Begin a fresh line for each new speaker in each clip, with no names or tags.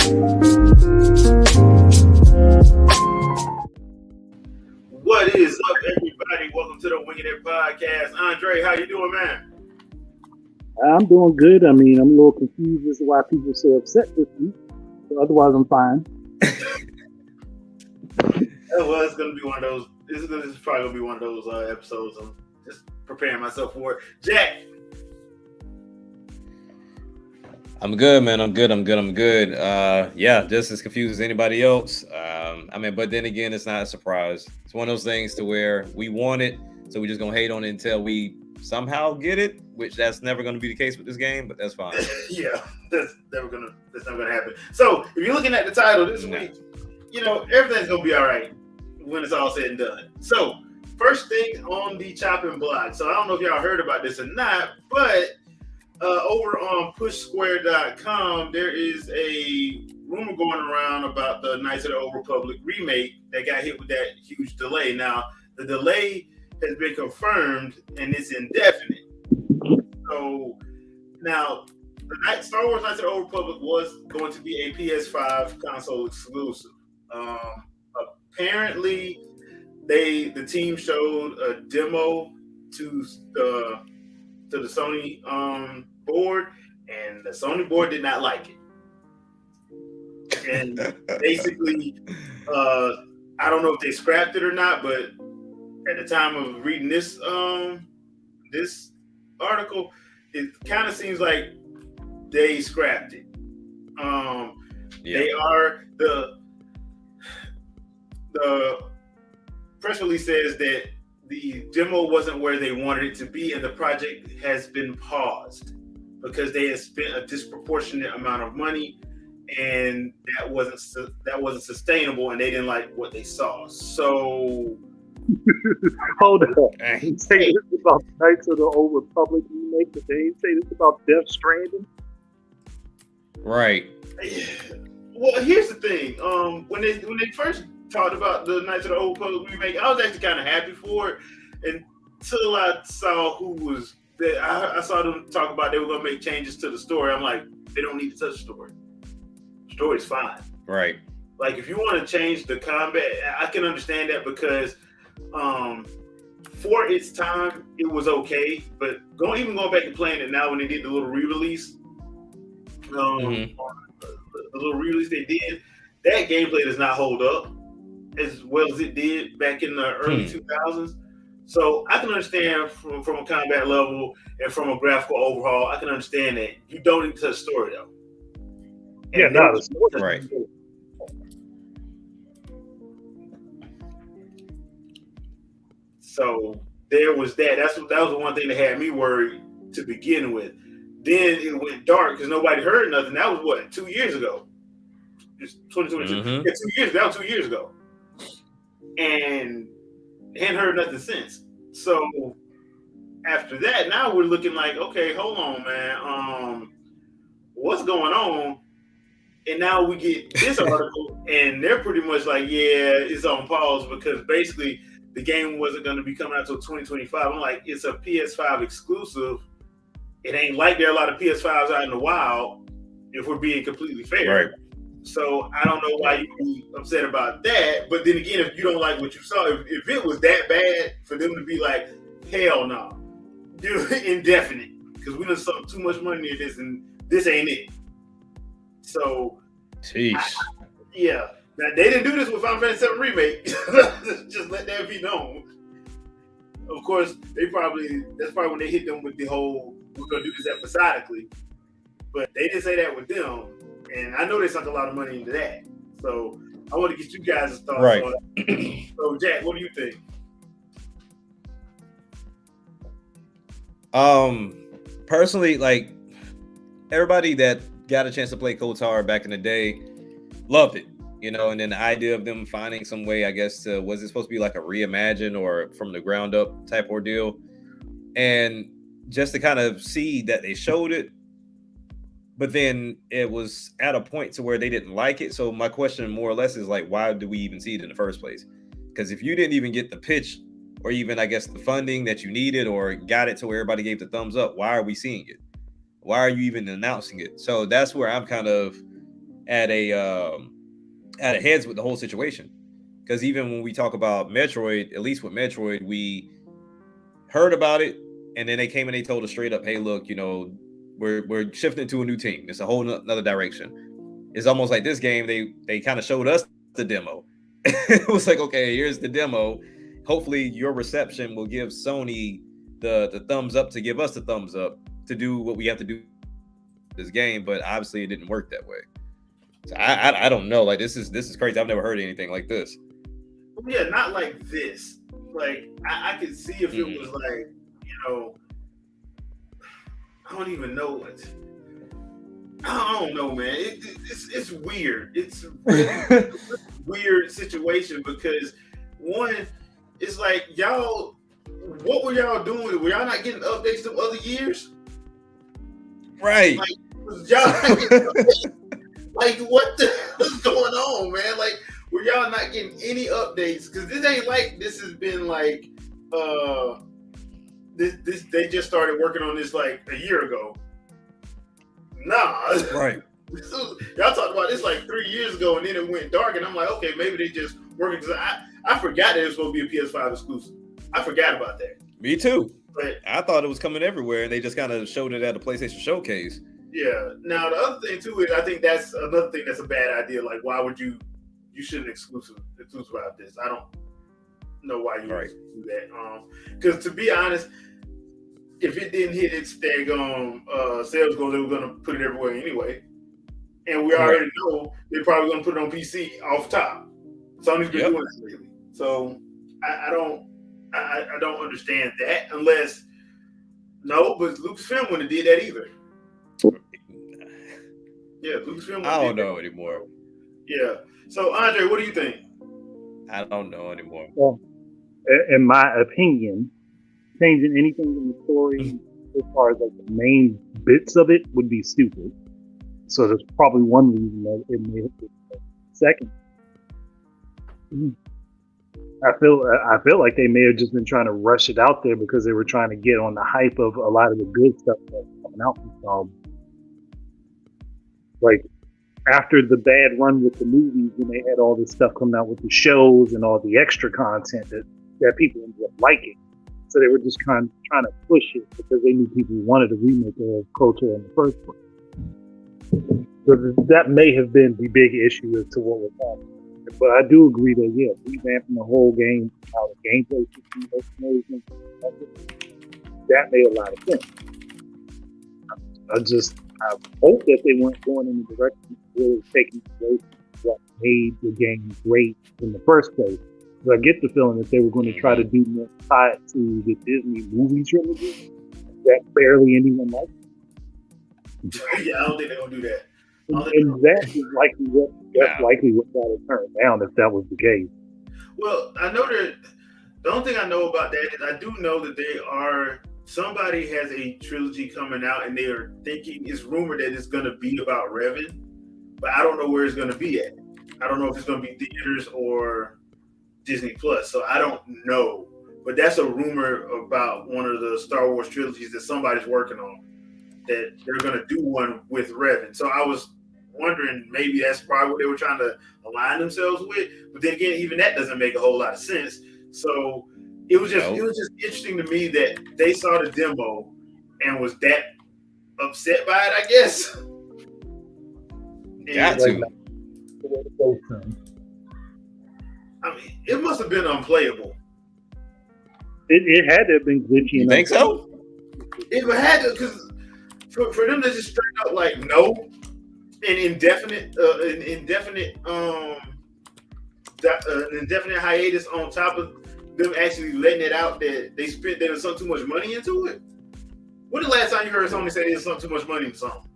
What is up, everybody? Welcome to the Wingin podcast. Andre, how you doing, man?
I'm doing good. I mean, I'm a little confused as to why people are so upset this week. But otherwise, I'm fine.
Well, it's gonna be one of those. This is probably gonna be one of those episodes. I'm just preparing myself for it. Jack,
I'm good, man. I'm good. Yeah, just as confused as anybody else. But then again, it's not a surprise. It's one of those things to where we want it, so we're just gonna hate on it until we somehow get it, which that's never gonna be the case with this game, but that's fine.
Yeah, that's never gonna happen. So if you're looking at the title this week, everything's gonna be all right when it's all said and done. So first thing on the chopping block. So I don't know if y'all heard about this or not, but over on pushsquare.com, there is a rumor going around about the Knights of the Old Republic remake that got hit with that huge delay. Now, the delay has been confirmed and it's indefinite. So now, the Star Wars Knights of the Old Republic was going to be a PS5 console exclusive. Apparently, the team showed a demo to the Sony board, and the Sony board did not like it. And basically, I don't know if they scrapped it or not, but at the time of reading this this article, it kind of seems like they scrapped it. They are the press release says that the demo wasn't where they wanted it to be, and the project has been paused because they had spent a disproportionate amount of money, and that wasn't sustainable, and they didn't like what they saw. So,
hold up. You say this about Knights of the Old Republic remake, but they didn't say this about Death Stranding.
Right.
Well, here's the thing. When they first talked about the Knights of the Old Republic remake, I was actually kind of happy for it until I saw I saw them talk about they were going to make changes to the story. I'm like, they don't need to touch the story. The story's fine.
Right.
Like, if you want to change the combat, I can understand that because for its time, it was okay. But going back and playing it now when they did the little re-release, the little re-release they did, that gameplay does not hold up as well as it did back in the early 2000s. So I can understand from a combat level and from a graphical overhaul, I can understand that. You don't need to touch story though.
The story.
Right.
So there was that. That was the one thing that had me worried to begin with. Then it went dark because nobody heard nothing. That was what, 2 years ago? It's 2022. Yeah, 2 years. That was 2 years ago. And hadn't heard nothing since. So after that, now we're looking like, okay, hold on, man. What's going on? And now we get this article, and they're pretty much like, yeah, it's on pause because basically the game wasn't going to be coming out until 2025. I'm like, it's a PS5 exclusive. It ain't like there are a lot of PS5s out in the wild, if we're being completely fair.
Right.
So I don't know why you'd be upset about that. But then again, if you don't like what you saw, if it was that bad for them to be like, hell no, do indefinite, because we done sunk too much money in this, and this ain't it. So, yeah. Now, they didn't do this with Final Fantasy VII Remake. Just let that be known. Of course, that's probably when they hit them with the whole, we're going to do this episodically. But they didn't say that with them. And I know they sunk a lot of money into that. So I want to get you guys' thoughts on it. So, Jack, what do you think?
Personally, like, everybody that got a chance to play KOTOR back in the day loved it, and then the idea of them finding some way, I guess, was it supposed to be like a reimagine or from the ground up type ordeal? And just to kind of see that they showed it, but then it was at a point to where they didn't like it. So my question more or less is like, why do we even see it in the first place? Because if you didn't even get the pitch or even, I guess, the funding that you needed or got it to where everybody gave the thumbs up, why are we seeing it? Why are you even announcing it? So that's where I'm kind of at a heads with the whole situation. Because even when we talk about Metroid, at least with Metroid, we heard about it, and then they came and they told us straight up, "Hey, look, we're shifting to a new team. It's a whole another direction." It's almost like this game. They kind of showed us the demo. It was like, okay, here's the demo. Hopefully, your reception will give Sony the thumbs up to give us the thumbs up to do what we have to do this game. But obviously, it didn't work that way. So I don't know. Like this is crazy. I've never heard anything like this.
Yeah, not like this. Like I could see if it was like, I don't even know what. I don't know, man. It's weird. It's a really weird situation because one, it's like y'all. What were y'all doing? Were y'all not getting updates from other years?
Right.
Like y'all not getting updates? Like what the hell's going on, man? Like were y'all not getting any updates? Because this ain't like this has been like this they just started working on this like a year ago. Nah.
Right.
Y'all talked about this like 3 years ago, and then it went dark, and I'm like, okay, maybe they just working because I forgot that it was supposed to be a PS5 exclusive. I forgot about that.
Me too.
But
I thought it was coming everywhere, and they just kind of showed it at a PlayStation showcase.
Yeah. Now the other thing too is I think that's another thing that's a bad idea. Like, why would you shouldn't exclusive about this? I don't know why you would do that. Because to be honest, if it didn't hit its daggone sales goals, they were gonna put it everywhere anyway. And we already know they're probably gonna put it on PC off top. Sony's been doing this lately. So I don't understand that unless but Lucasfilm wouldn't have did that either. Yeah, Lucasfilm.
I don't know anymore.
Yeah. So Andre, what do you think?
I don't know anymore.
Well, in my opinion, changing anything in the story as far as like the main bits of it would be stupid. So there's probably one reason that it may have been. Second, I feel like they may have just been trying to rush it out there because they were trying to get on the hype of a lot of the good stuff that's coming out from Sony. Like after the bad run with the movies, when they had all this stuff coming out with the shows and all the extra content that people ended up liking. So they were just trying to push it because they knew people wanted a remake of KOTOR in the first place. So that may have been the big issue as to what was happening. But I do agree that, revamping the whole game, how the gameplay system that made a lot of sense. I hope that they weren't going in the direction of really taking away from what made the game great in the first place. But I get the feeling that they were going to try to do more tied to the Disney movie trilogy that barely anyone liked.
Yeah, I don't think they're going to do that.
And that's likely what got it turned down if that was the case.
Well, I know that the only thing I know about that is I do know that somebody has a trilogy coming out and they are thinking, it's rumored that it's going to be about Revan, but I don't know where it's going to be at. I don't know if it's going to be theaters or Disney Plus, so I don't know. But that's a rumor about one of the Star Wars trilogies that somebody's working on, that they're going to do one with Revan. So I was wondering maybe that's probably what they were trying to align themselves with. But then again, even that doesn't make a whole lot of sense. So it was just interesting to me that they saw the demo and was that upset by it, I guess.
Got to.
I mean, it must have been unplayable.
It had to have been glitchy.
You think so?
It had to, because for them to just straight up like no, an indefinite hiatus on top of them actually letting it out that they sunk too much money into it. When the last time you heard somebody say they sunk too much money into something?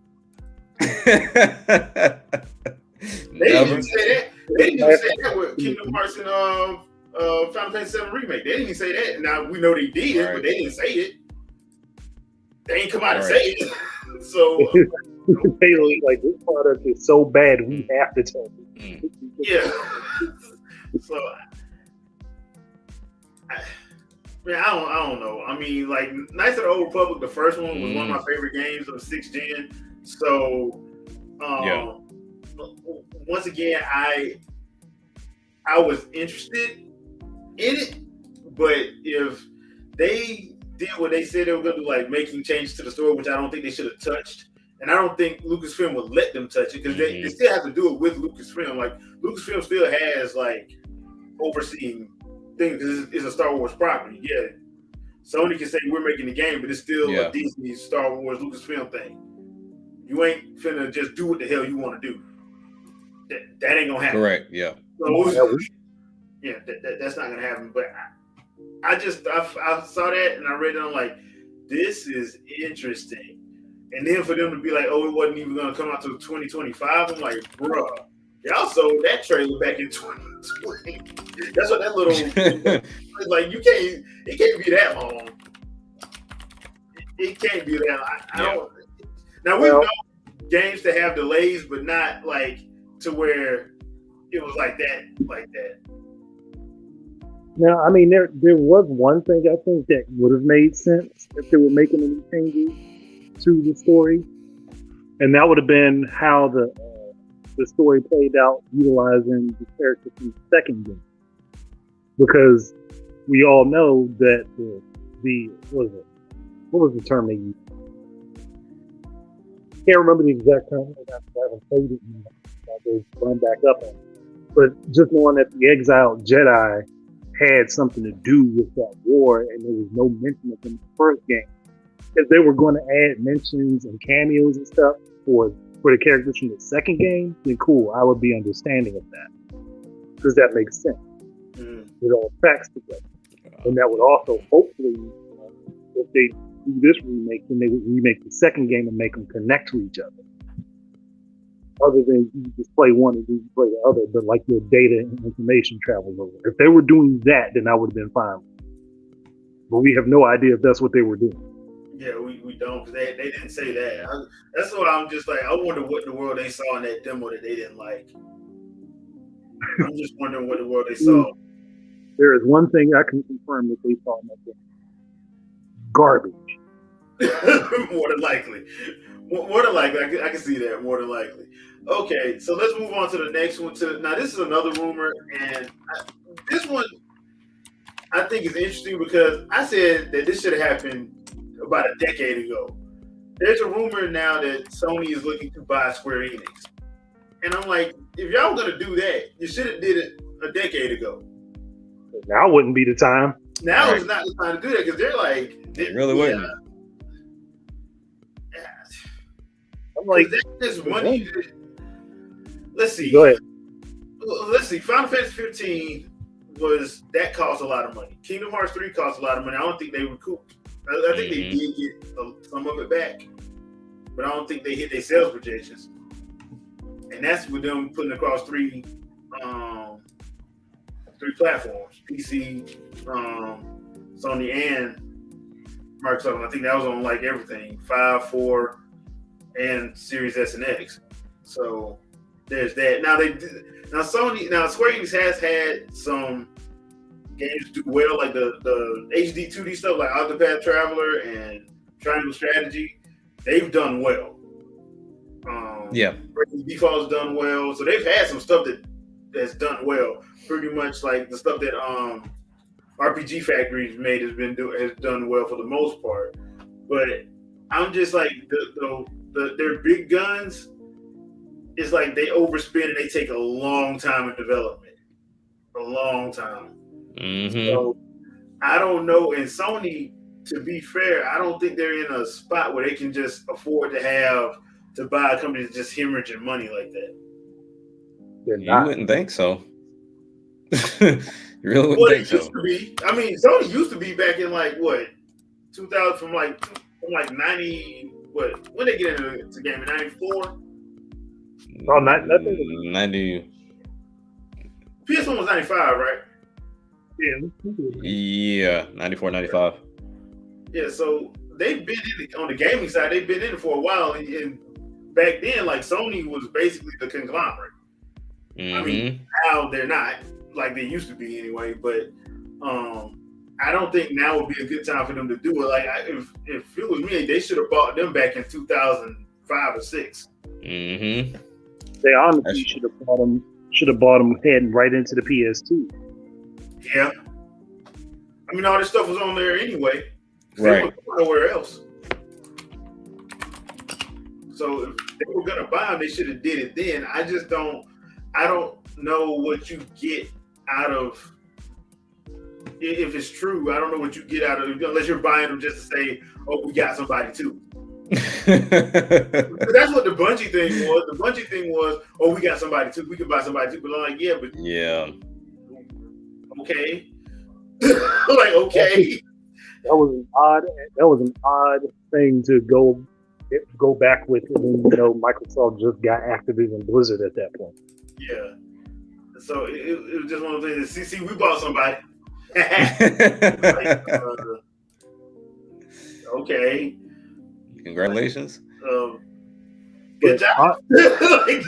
They didn't even say that. They didn't even say that with Kingdom Hearts and Final Fantasy VII Remake. They didn't even say that. Now we know they did it, but they didn't say it. They ain't come out and say it. So
they like, this product is so bad we have to tell you.
Yeah. So I don't know. I mean, like Knights of the Old Republic, the first one was one of my favorite games of 6th gen. So once again, I was interested in it, but if they did what they said they were going to do, like making changes to the story, which I don't think they should have touched, and I don't think Lucasfilm would let them touch it because they still have to do it with Lucasfilm. Like Lucasfilm still has like overseeing things because it's a Star Wars property. Yeah, Sony can say we're making the game, but it's still a Disney, Star Wars, Lucasfilm thing. You ain't finna just do what the hell you want to do. That ain't gonna happen.
Correct. Yeah.
So, yeah, that's not gonna happen. But I saw that and I read it. I'm like, this is interesting. And then for them to be like, oh, it wasn't even gonna come out till 2025. I'm like, bruh, y'all sold that trailer back in 2020. That's what that little it's like. It can't be that long. It can't be that. I don't. Now we know games to have delays, but not like to where it was like that.
Now, I mean, there was one thing I think that would have made sense if they were making any changes to the story, and that would have been how the story played out utilizing the characters from the second game, because we all know that the what was the term they used? Can't remember the exact term. I haven't played it yet. I go run back up on it. But just knowing that the exiled Jedi had something to do with that war, and there was no mention of them in the first game, because they were going to add mentions and cameos and stuff for the characters from the second game, then cool, I would be understanding of that, because that makes sense. It all tracks together, and that would also hopefully, if they do this remake, then they would remake the second game and make them connect to each other. Other than you just play one and you play the other, but like your data and information travels over. If they were doing that, then I would have been fine. But we have no idea if that's what they were doing.
Yeah, we don't, because they didn't say that. That's what I'm just like, I wonder what in the world they saw in that demo that they didn't like. I'm just wondering what in the world they saw.
There is one thing I can confirm that they saw in that demo. Garbage.
More than likely. I can see that, more than likely. Okay, so let's move on to the next one. Now, this is another rumor, and this one I think is interesting because I said that this should have happened about a decade ago. There's a rumor now that Sony is looking to buy Square Enix. And I'm like, if y'all gonna do that, you should have did it a decade ago.
Now wouldn't be the time.
Now is not the time to do that because they're like,
it really wouldn't.
I'm like,
this money. Let's see.
Go ahead.
Let's see. Final Fantasy 15 cost a lot of money. Kingdom Hearts 3 cost a lot of money. I don't think they recouped. I think they did get some of it back, but I don't think they hit their sales projections. And that's with them putting across three platforms: PC, Sony, and Microsoft. I think that was on like everything: 5, 4, and Series S and X. So there's that. Now Square Enix has had some games do well, like the HD 2D stuff, like Octopath Traveler and Triangle Strategy. They've done well. Default's done well, so they've had some stuff that's done well. Pretty much like the stuff that RPG Factory's made has done well for the most part. But I'm just like their big guns. It's like they overspend and they take a long time in development. A long time.
Mm-hmm.
So I don't know. And Sony, to be fair, I don't think they're in a spot where they can just afford to buy a company that's just hemorrhaging money like that.
You wouldn't think so. You really wouldn't think so.
Used to be. I mean, Sony used to be back in like what 2000 from like 90. What? When they get into the game in 94?
Oh, nothing.
90.
PS1 was 95, right?
Yeah, 94, 95.
Yeah, so they've been in it, on the gaming side. They've been in it for a while, and back then, like Sony was basically the conglomerate.
Mm-hmm.
I mean, now they're not like they used to be anyway. But I don't think now would be a good time for them to do it. Like if it was me, they should have bought them back in 2005 or 6.
Mm-hmm.
They honestly should have bought them heading right into the PS2.
Yeah. I mean, all this stuff was on there anyway.
Right.
They weren't going nowhere else. So if they were gonna buy them, they should have did it then. I don't know what you get out of, if it's true. I don't know what you get out of it, unless you're buying them just to say, "Oh, we got somebody too." That's what the Bungie thing was. The Bungie thing was, "Oh, we got somebody too. We can buy somebody too." But I'm like,
yeah,
okay, like okay.
That was an odd thing to go back with, and Microsoft just got Activision Blizzard at that point.
Yeah. So it was just one of those things. See, we bought somebody. Okay.
Congratulations.
Good job.
Looking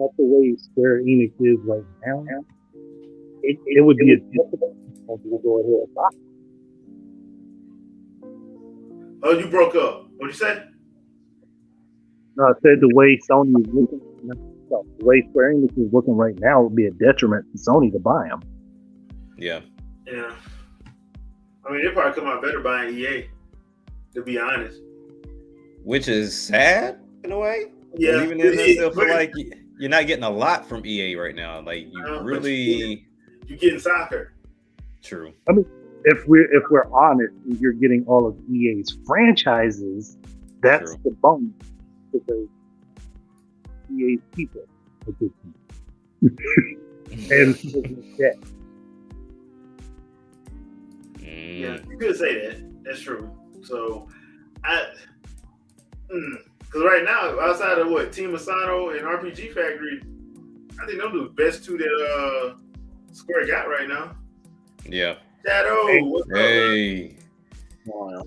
at the way Square Enix is right now, it would be a difficult to go ahead and buy.
Oh, you broke up. What'd you say?
No, I said the way Sony is looking, the way Square Enix is looking right now would be a detriment to Sony to buy them.
Yeah.
Yeah. I mean, they probably come out better buying EA, to be honest.
Which is sad in a way.
Yeah.
Even then, I still feel like you're not getting a lot from EA right now. Like you're
getting soccer.
True.
I mean, if we're honest, you're getting all of EA's franchises. That's
True.
the bonus, because EA's people are good. And that.
Yeah, you could say that. That's true. So, because right now, outside of Team Asano and RPG Factory, I think those are the best two that Square got right now.
Yeah.
Shadow, what's up?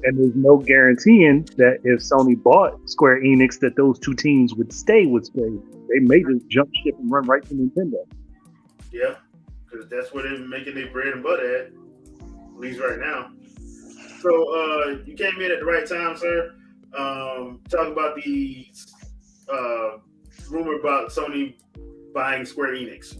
And there's no guaranteeing that if Sony bought Square Enix, that those two teams would stay with Square Enix. They may just jump ship and run right to Nintendo.
Yeah, because that's where they're making their bread and butter at least right now. So you came in at the right time, sir. Talk about the rumor about Sony buying Square Enix.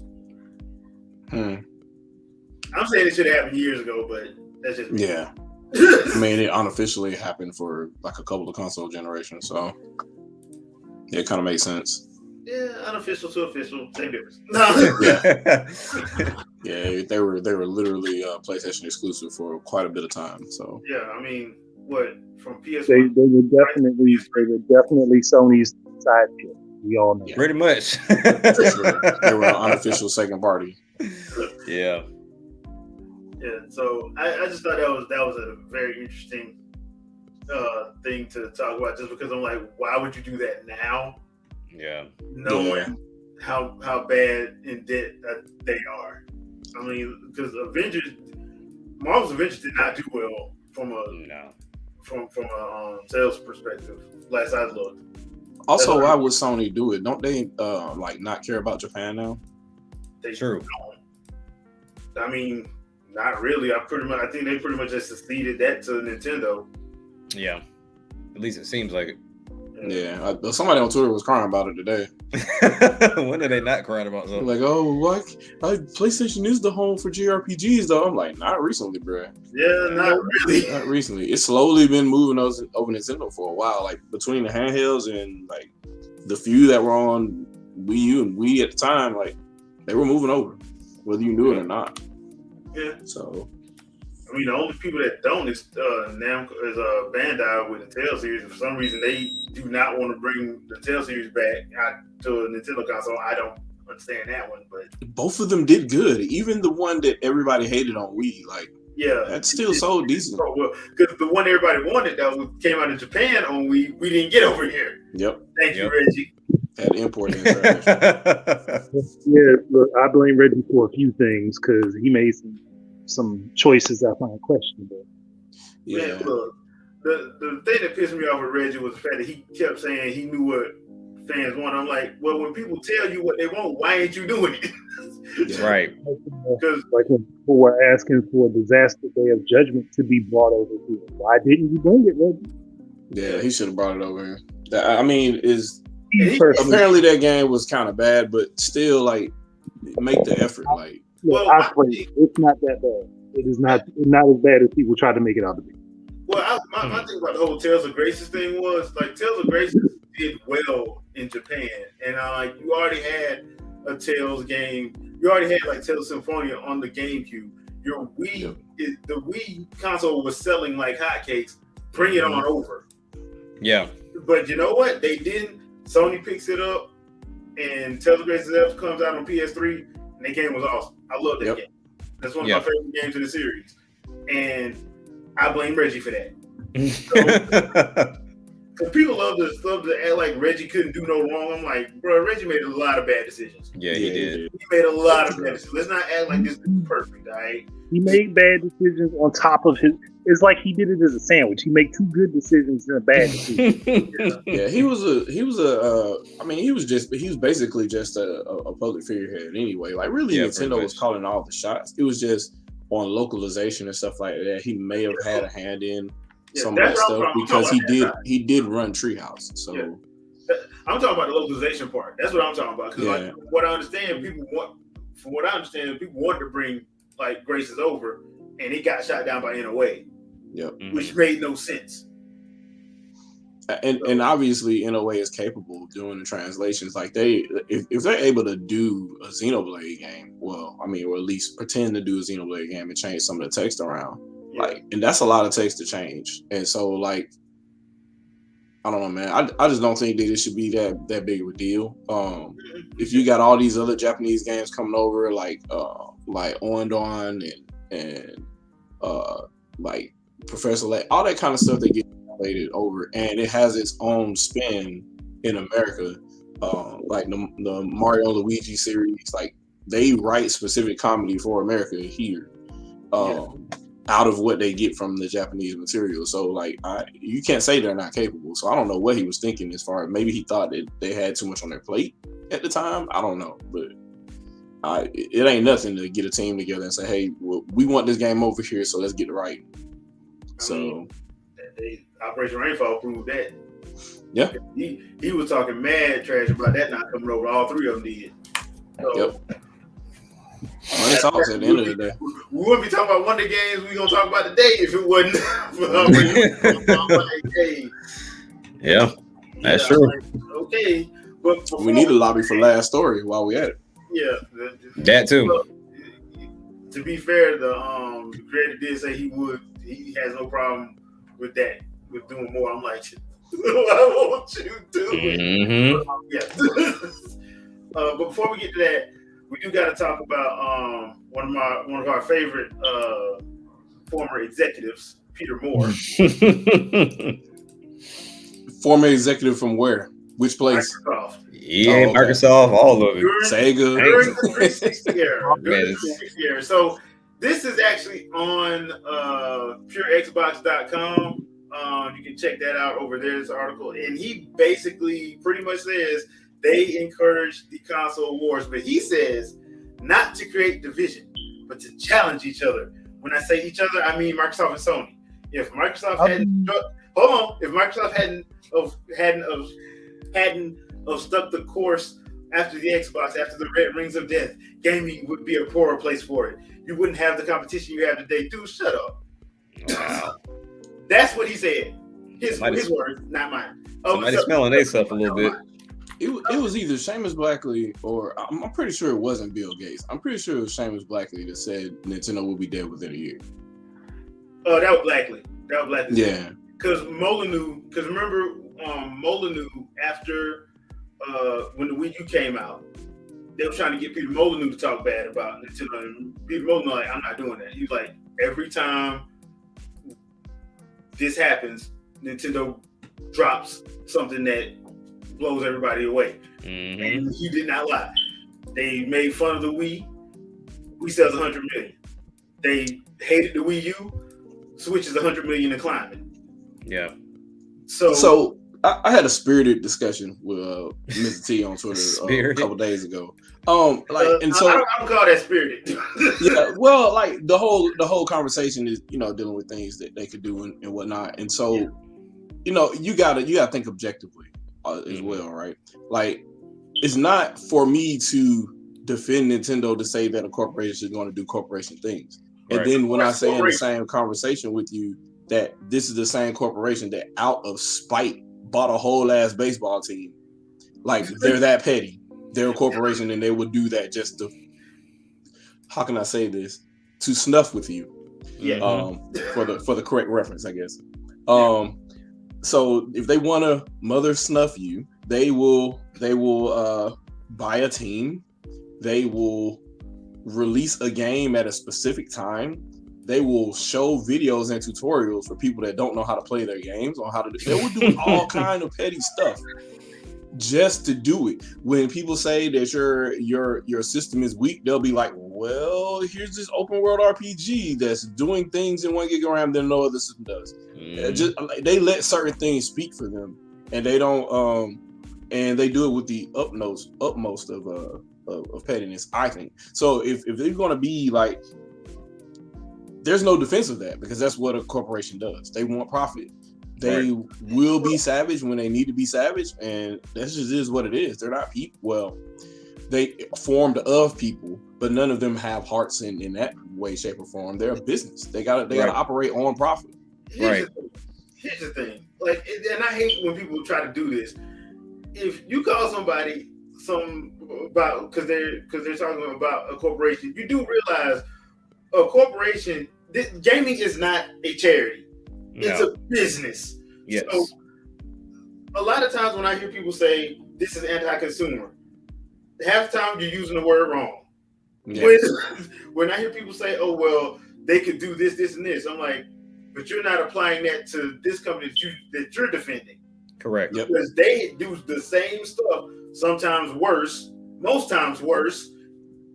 I'm saying it should have happened years ago, but that's just me.
Yeah. I mean, it unofficially happened for like a couple of console generations, so yeah, it kind of makes sense.
Yeah, unofficial to official, same difference.
Yeah, they were literally PlayStation exclusive for quite a bit of time. So
yeah, I mean, what from PS1?
They were definitely Sony's sidekick. We all know.
Pretty much.
For sure. They were an unofficial second party.
Yeah.
Yeah, so I just thought that was a very interesting thing to talk about, just because I'm like, why would you do that now?
Yeah.
Knowing how bad in debt they are. I mean, because Marvel's Avengers did not do well from a sales perspective. Last I looked.
Also, why would Sony do it? Don't they not care about Japan now?
True.
I mean, not really. I think they pretty much just ceded that to Nintendo.
Yeah. At least it seems like it.
Yeah. Somebody on Twitter was crying about it today.
When are they not crying about something?
Like, oh, what? PlayStation is the home for JRPGs, though. I'm like, not recently, bro.
Yeah, not really.
Not recently. It's slowly been moving over Nintendo for a while. Like, between the handhelds and, like, the few that were on Wii U and Wii at the time, like, they were moving over, whether you knew it or not.
Yeah.
So,
I mean, the only people that don't is Bandai with the Tale series. For some reason, they do not want to bring the Tale series back to a Nintendo console. I don't understand that one, but
both of them did good. Even the one that everybody hated on Wii, like,
yeah,
that's still so decent.
Well, because the one everybody wanted that came out of Japan on Wii, we didn't get over here.
Yep.
Thank you, Reggie.
That importing trash.
Yeah, look, I blame Reggie for a few things because he made some choices I find questionable.
Yeah.
Man, look, the thing that pissed me off with Reggie was the fact that he kept saying he knew what fans want. I'm like, well, when people tell you what they want, why ain't you doing it?
Right.
Because
like when people were asking for a Disaster Day of Judgment to be brought over here, why didn't you bring it, Reggie?
Yeah, he should have brought it over here. I mean, is Apparently that game was kind of bad, but still, like, make the effort. Like,
well, I played. It's not that bad. It is not as bad as people try to make it out to be.
Well, my thing about the whole Tales of Graces thing was like Tales of Graces did well in Japan, and like you already had a Tales game. You already had like Tales of Symphonia on the GameCube. Your Wii, the Wii console was selling like hotcakes. Bring it on over.
Yeah.
But you know what? They didn't. Sony picks it up, and Tales of Graces F comes out on PS3, and that game was awesome. I love that game. That's one of my favorite games in the series, and I blame Reggie for that. Because people love to act like Reggie couldn't do no wrong. I'm like, bro, Reggie made a lot of bad decisions.
Yeah, he did.
He made a lot of bad decisions. Let's not act like this is perfect, all right?
He made bad decisions on top of his. It's like he did it as a sandwich. He made 2 good decisions and a bad decision.
Yeah, he was basically just a public figurehead anyway. Like, really, Nintendo was calling all the shots. It was just on localization and stuff like that. He may have had a hand in some of that stuff because he did run Treehouse. So
I'm talking about the localization part. That's what I'm talking about. Because like, from what I understand, people wanted to bring like Graces over, and it got shot down by NOA. Which made no sense.
And obviously NOA is capable of doing the translations. Like if they're able to do a Xenoblade game, well, I mean, or at least pretend to do a Xenoblade game and change some of the text around. Like, and that's a lot of text to change. And so, like, I don't know, man. I just don't think that it should be that big of a deal. If you got all these other Japanese games coming over, like Ondon and like Professor Layton, all that kind of stuff that gets translated over, and it has its own spin in America. Like the Mario and Luigi series, like they write specific comedy for America here, out of what they get from the Japanese material. So like, you can't say they're not capable. So I don't know what he was thinking as far as maybe he thought that they had too much on their plate at the time. I don't know, but it ain't nothing to get a team together and say, hey, well, we want this game over here, so let's get it right. So
Operation Rainfall proved that.
Yeah,
he was talking mad trash about that not coming over. All 3 of them did. So,
Money talks at the end of the day.
We wouldn't be talking about one of the games we're gonna talk about today if it wasn't.
That's true.
Like, okay, but
we need a lobby for last story while we at it.
Yeah,
that too.
To be fair, the creator did say he has no problem with that, with doing more. I'm like, I want you to do it. But before we get to that, we do got to talk about one of our favorite former executives, Peter Moore.
Former executive from where? Which place?
Microsoft.
Microsoft, all of it.
Sega.
During the 360 era. So this is actually on purexbox.com. You can check that out over there, this article. And he basically pretty much says they encourage the console wars, but he says not to create division, but to challenge each other. When I say each other, I mean Microsoft and Sony. If Microsoft hadn't stuck the course after the Xbox, after the Red Rings of Death, gaming would be a poorer place for it. You wouldn't have the competition you have today. Dude, shut up. Wow. That's what he said. His words, not mine.
Somebody's smelling themselves a little bit.
It was either Seamus Blackley or I'm pretty sure it wasn't Bill Gates. I'm pretty sure it was Seamus Blackley that said Nintendo will be dead within a year.
Oh, that was Blackley.
Yeah.
Because Molyneux, remember Molyneux after when the Wii U came out, they were trying to get Peter Molyneux to talk bad about Nintendo. And Peter Molyneux like, I'm not doing that. He was like, every time this happens, Nintendo drops something that blows everybody away. And he did not lie. They made fun of the Wii. Wii sells 100 million. They hated the Wii U. Switch is 100 million and climbing.
Yeah.
So I had a spirited discussion with Mr. T on Twitter a couple days ago. I don't call that spirited. Yeah, well, like the whole conversation is, dealing with things that they could do and whatnot. And so, you gotta think objectively. as well, right? Like, it's not for me to defend Nintendo to say that a corporation is going to do corporation things. And then when I say in the same conversation with you that this is the same corporation that out of spite bought a whole ass baseball team, like they're that petty. They're a corporation and they would do that just to, how can I say this, to snuff with you.
Yeah.
For the correct reference, I guess. So if they want to mother snuff you, they will buy a team. They will release a game at a specific time. They will show videos and tutorials for people that don't know how to play their games on how to do. They will do all kind of petty stuff just to do it. When people say that your system is weak, they'll be like, well, here's this open world RPG that's doing things in 1 gig of RAM that no other system does. They let certain things speak for them, and they don't and they do it with the utmost of pettiness, I think. So if they're going to be like, there's no defense of that, because that's what a corporation does. They want profit. They will be savage when they need to be savage, and that just is what it is. They're not people. Well, they formed of people, but none of them have hearts in that way, shape, or form. They're a business. They gotta operate on profit.
Here's the thing. Like, and I hate when people try to do this. If you call somebody because they're talking about a corporation, you do realize a corporation. Gaming is not a charity. It's a business.
Yes.
So a lot of times when I hear people say this is anti-consumer, half the time you're using the word wrong. Yes. When I hear people say, "Oh well, they could do this, this, and this," I'm like, but you're not applying that to this company that you're defending.
Correct.
Because they do the same stuff, sometimes worse, most times worse,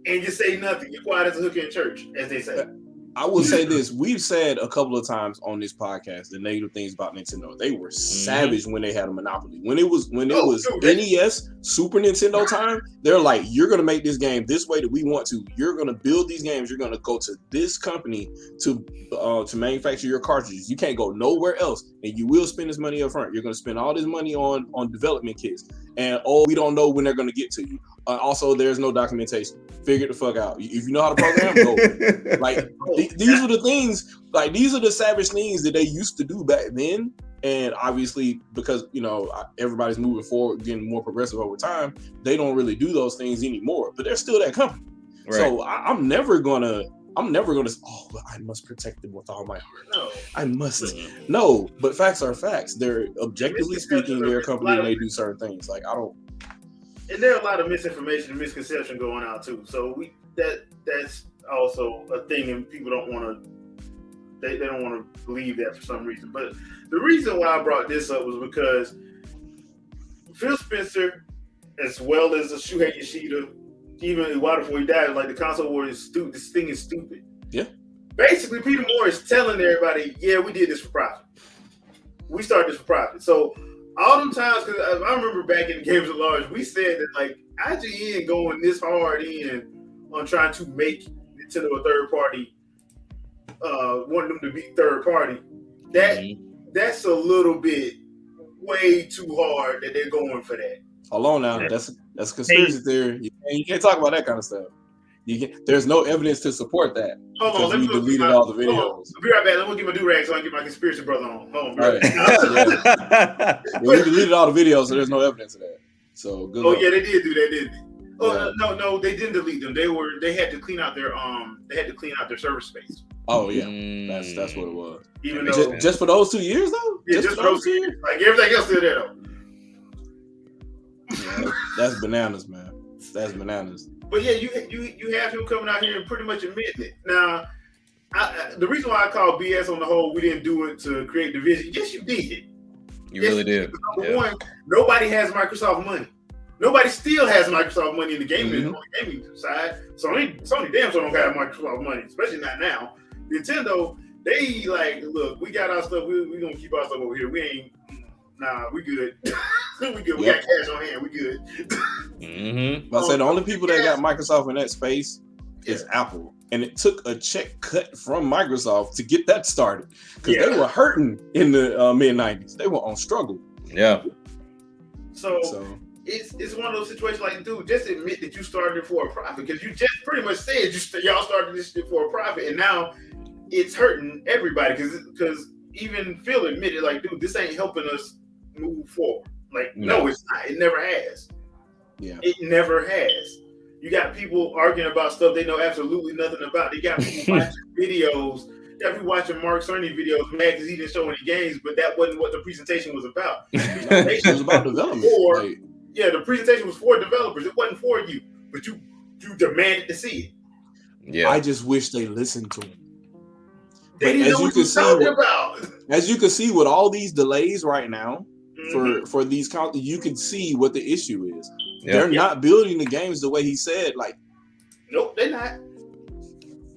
and you say nothing. You're quiet as a hooker in church, as they say.
I will say this: we've said a couple of times on this podcast the negative things about Nintendo. They were savage when they had a monopoly. When it was NES, Super Nintendo time, they're like, "You're gonna make this game this way that we want to. You're gonna build these games. You're gonna go to this company to manufacture your cartridges. You can't go nowhere else, and you will spend this money up front. You're gonna spend all this money on development kits, and we don't know when they're gonna get to you. Also, there's no documentation. Figure it the fuck out. If you know how to program, go." Like, these are the things, like, these are the savage things that they used to do back then. And obviously, because, everybody's moving forward, getting more progressive over time, they don't really do those things anymore. But they're still that company. Right. So I'm never gonna. Oh, I must protect them with all my heart. No, I must. No, but facts are facts. They're objectively speaking, they're a company and they do certain things. Like, I don't.
And there are a lot of misinformation and misconception going out too. So that's also a thing, and people don't want to. They don't want to believe that for some reason. But the reason why I brought this up was because Phil Spencer, as well as Shuhei Yoshida, even while before he died, like, the console war is stupid. This thing is stupid.
Yeah.
Basically, Peter Moore is telling everybody, "Yeah, we did this for profit. We started this for profit." So all them times, because I remember back in the Games at Large, we said that, like, IGN going this hard in on trying to make Nintendo a third party, wanting them to be third party. That's a little bit way too hard that they're going for that.
Hold on now, that's conspiracy theory. You can't talk about that kind of stuff. There's no evidence to support that.
Hold on, let me
deleted all the videos.
I'll be right back. Let me get my do-rag so I can get my conspiracy brother on. Hold on,
right. We deleted all the videos, so there's no evidence of that. So good.
Oh, yeah, they did do that, didn't they? Oh, yeah. No, they didn't delete them. They had to clean out their server space.
Oh yeah, that's what it was.
Even though
just for those 2 years though.
Yeah, just for those 2 years. Like, everything else still there though.
Yeah, that's bananas, man. That's bananas.
But yeah, you have him coming out here and pretty much admitting it. Now, the reason why I call BS on the whole, we didn't do it to create division. Yes, you did.
You really did.
Number one, nobody has Microsoft money. Nobody still has Microsoft money in the gaming side. Sony damn sure don't have Microsoft money, especially not now. Nintendo, they like, look, we got our stuff. We gonna keep our stuff over here. We ain't. Nah, we good. We good. We got cash on hand. We good.
I said the only people that got Microsoft in that space is Apple, and it took a check cut from Microsoft to get that started because they were hurting in the mid '90s. They were on struggle.
Yeah.
So it's one of those situations like, dude, just admit that you started it for a profit, because you just pretty much said y'all started this shit for a profit, and now it's hurting everybody, because even Phil admitted, like, dude, this ain't helping us move forward. Like, no, it's not. It never has.
Yeah.
It never has. You got people arguing about stuff they know absolutely nothing about. They got people watching videos. You got people watching Mark Cerny videos mad because he didn't show any games, but that wasn't what the presentation was about.
It was about development.
The presentation was for developers. It wasn't for you, but you demanded to see it.
Yeah. I just wish they listened to him.
They didn't know what you were talking about.
As you can see with all these delays right now, for these you can see what the issue is. Yep. They're not building the games the way he said. Like,
nope, they're not.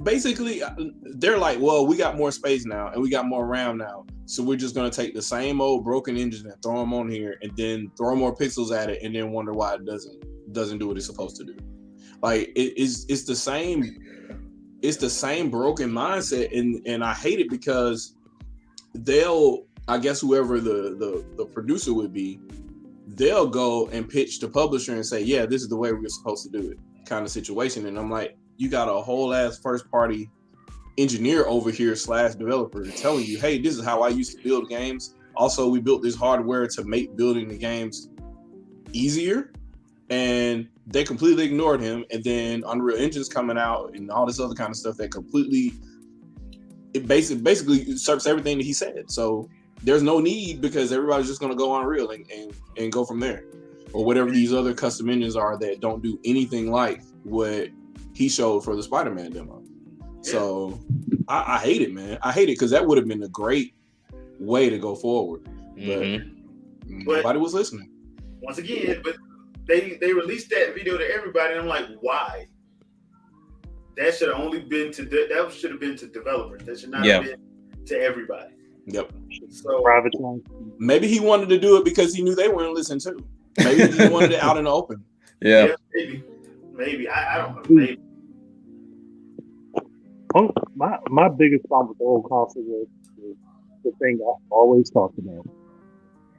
Basically, they're like, well, we got more space now and we got more RAM now, so we're just gonna take the same old broken engine and throw them on here, and then throw more pixels at it, and then wonder why it doesn't do what it's supposed to do. Like, it's the same. It's the same broken mindset, and I hate it because I guess whoever the producer would be, they'll go and pitch the publisher and say, yeah, this is the way we're supposed to do it, kind of situation. And I'm like, you got a whole ass first party engineer over here / developer telling you, hey, this is how I used to build games. Also, we built this hardware to make building the games easier. And they completely ignored him. And then Unreal Engine's coming out and all this other kind of stuff that basically usurps everything that he said. So there's no need, because everybody's just going to go Unreal and go from there. Or whatever these other custom engines are that don't do anything like what he showed for the Spider-Man demo. So I hate it, man. I hate it, because that would have been a great way to go forward. But nobody was listening.
Once again, but they released that video to everybody, and I'm like, why? That should have only been to developers. That should not have been to everybody.
Yep.
So
maybe he wanted to do it because he knew they weren't listening too. Maybe he wanted it out in the open.
Yeah, maybe. I don't know. Maybe.
My biggest problem with the whole console war is the thing I always talk about.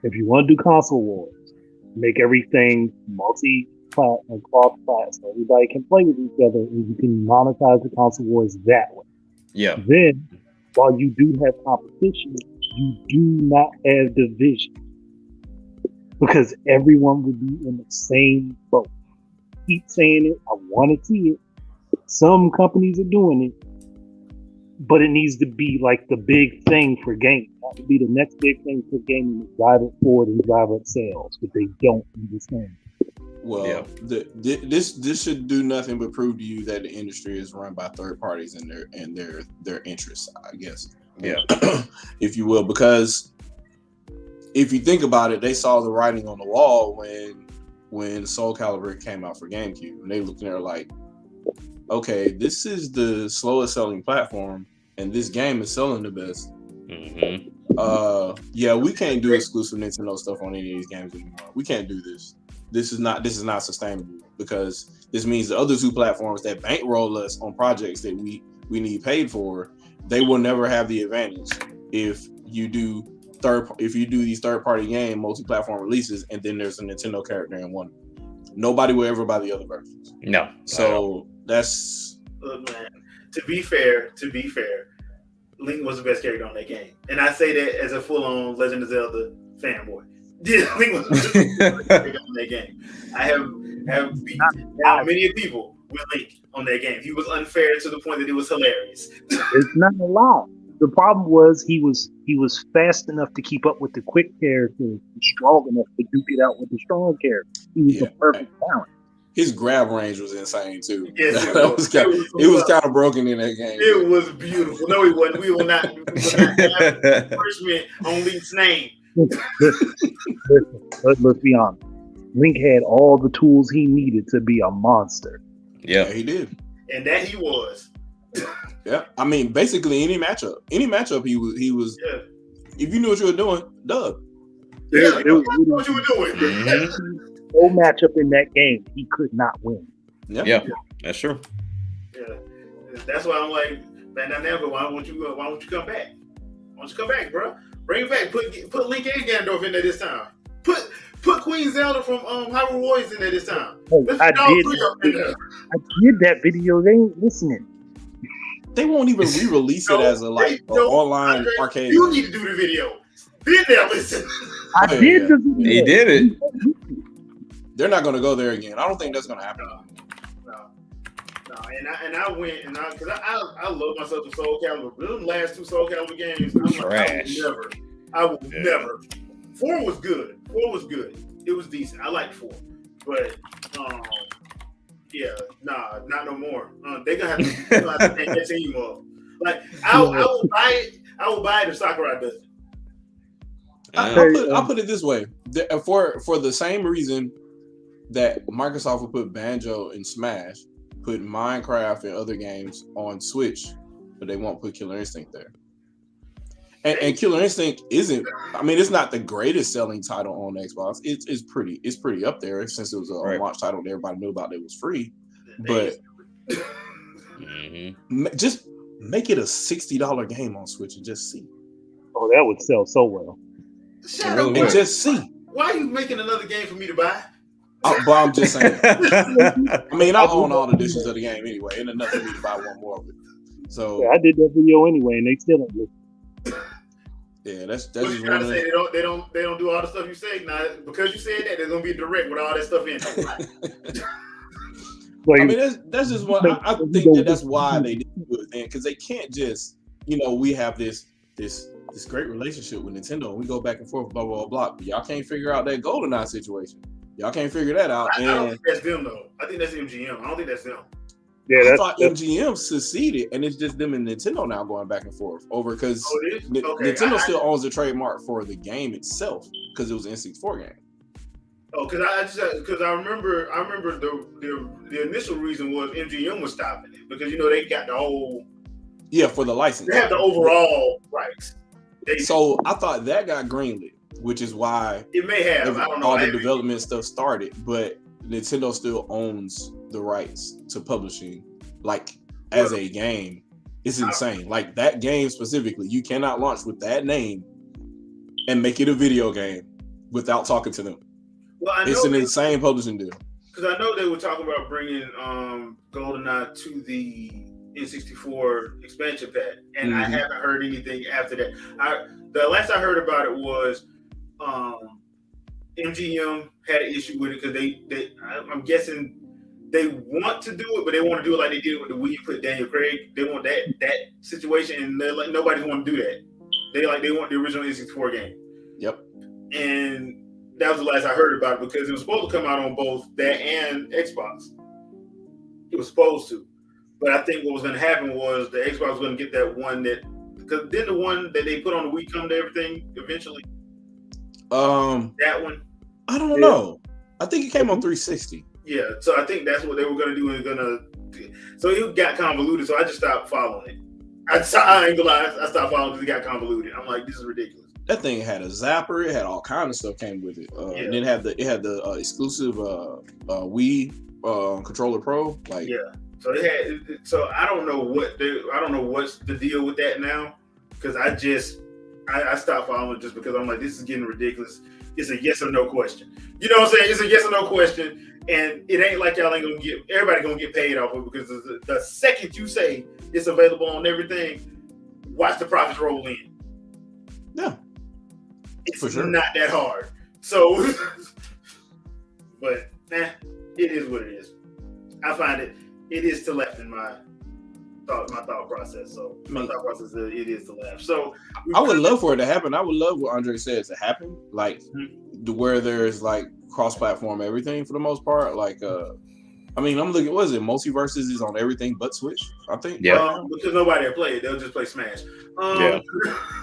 If you want to do console wars, make everything multi-plat and cross-plat so everybody can play with each other, and you can monetize the console wars that way.
Yeah.
Then, while you do have competition, you do not have division, because everyone would be in the same boat. Keep saying it. I want to see it. Some companies are doing it, but it needs to be like the big thing for gaming. That would be the next big thing for gaming, to drive it forward and drive up sales, but they don't understand.
Well, this should do nothing but prove to you that the industry is run by third parties and their interests, I guess.
Yeah,
if you will, because if you think about it, they saw the writing on the wall when Soul Calibur came out for GameCube, and they looked there like, okay, this is the slowest selling platform, and this game is selling the best. We can't do exclusive Nintendo stuff on any of these games anymore. We can't do this. This is not sustainable, because this means the other two platforms that bankroll us on projects that we need paid for, they will never have the advantage if you do these third-party game multi-platform releases, and then there's a Nintendo character in one. Nobody will ever buy the other versions.
No.
So that's...
Look, man, to be fair, Link was the best character on that game. And I say that as a full-on Legend of Zelda fanboy. Link was the best character on that game. I have beaten down many people with Link on that game. He was unfair to the point that it was hilarious.
It's not a lie. The problem was he was fast enough to keep up with the quick character, and strong enough to duke it out with the strong character. He was the perfect balance.
His grab range was insane too.
Yes,
it was kind of broken in that game.
It was beautiful. No, it wasn't. We will not have enforcement on Link's name.
Let's be honest. Link had all the tools he needed to be a monster.
Yeah, he did.
And that he was.
Yeah, I mean, basically any matchup he was. Yeah. If you knew what you were doing, dub.
Yeah, it was what you were doing.
Mm-hmm. No matchup in that game, he could not win.
Yeah, that's true.
Yeah, that's why I'm like, man, why don't you come back? Why don't you come back, bro? Bring it back. Put Link and Ganondorf in there this time. Put Put Queen Zelda from Hyrule Warriors in there this time.
Hey,
Let's
I
put all
did.
three up in there.
I did that video. They ain't listening.
They won't even re-release it as a like an online
Andre,
arcade.
You need to do the video. Then they'll listen.
I did the video.
He did it.
They're not going to go there again. I don't think that's going to happen.
No. And I went and because I love myself some Soul Calibur. Them last 2 Soul Calibur games, I'm like, I will never. 4 was good. 4 was good. It was decent. I liked 4, but not no more. They're gonna have to take that team up. Like I will buy it. I will buy it if Sakurai does it.
I'll put it this way: for the same reason that Microsoft will put Banjo and Smash, put Minecraft and other games on Switch, but they won't put Killer Instinct there. And Killer Instinct isn't. I mean, it's not the greatest selling title on Xbox. It's pretty up there since it was a launch title that everybody knew about. It was free, but just make it a $60 game on Switch and just see.
Oh, that would sell so well.
Shut up,
and just see.
Why are you making another game for me to buy?
But I'm just saying. I mean, I own all the editions of the game anyway, and enough for me to buy one more of it. So
I did that video anyway, and they still ain't listen.
Yeah, that's
what
just
you trying to say. They don't do all the stuff you say. Now, because you said that, there's gonna be a direct with all that stuff in.
Like,
I mean, that's just what I think that's why they do it, man. Because they can't just, we have this great relationship with Nintendo, and we go back and forth, blah blah blah. But y'all can't figure out that GoldenEye situation. Y'all can't figure that out.
I don't think that's them though. I think that's MGM. I don't think that's them.
Yeah,
I thought MGM succeeded, and it's just them and Nintendo now going back and forth over because Nintendo still owns the trademark for the game itself because it was an N64 game.
Oh, because I remember the initial reason was MGM was stopping it because they got the whole
for the license.
They have the overall rights.
So I thought that got greenlit, which is why
it may have. I don't know.
All the development stuff started, but Nintendo still owns the rights to publishing, as a game. It's insane. Like that game specifically, you cannot launch with that name and make it a video game without talking to them. Well, it's an insane publishing deal.
Because I know they were talking about bringing GoldenEye to the N64 expansion pack, and I haven't heard anything after that. The last I heard about it was MGM had an issue with it because I'm guessing they want to do it, but they want to do it like they did with the Wii. Put Daniel Craig. They want that situation, and they're like nobody's want to do that. They want the original N64 game.
Yep.
And that was the last I heard about it because it was supposed to come out on both that and Xbox. It was supposed to, but I think what was going to happen was the Xbox was going to get that one because then the one that they put on the Wii come to everything eventually. That one.
I don't know. I think it came on 360.
Yeah, so I think that's what they were going to do. So it got convoluted. So I just stopped following it. I ain't gonna lie. I stopped following because it got convoluted. I'm like, this is ridiculous.
That thing had a zapper. It had all kinds of stuff came with it. And it had the exclusive Wii controller Pro.
So it had. So I don't know what's the deal with that now because I stopped following it just because I'm like, this is getting ridiculous. It's a yes or no question. You know what I'm saying? It's a yes or no question. And it ain't like y'all ain't gonna get everybody gonna get paid off of it because the second you say it's available on everything, watch the profits roll in.
Yeah,
it's
for sure.
Not that hard. So, but it is what it is. I find it is to laugh in my thought process. So my thought process is it is to laugh. So
I would love for it to happen. I would love what Andre says to happen, where there's cross-platform everything for the most part. I mean, I'm looking. What is it? Multiverses is on everything but Switch. I think.
Yeah.
Because nobody will play it, they'll just play Smash.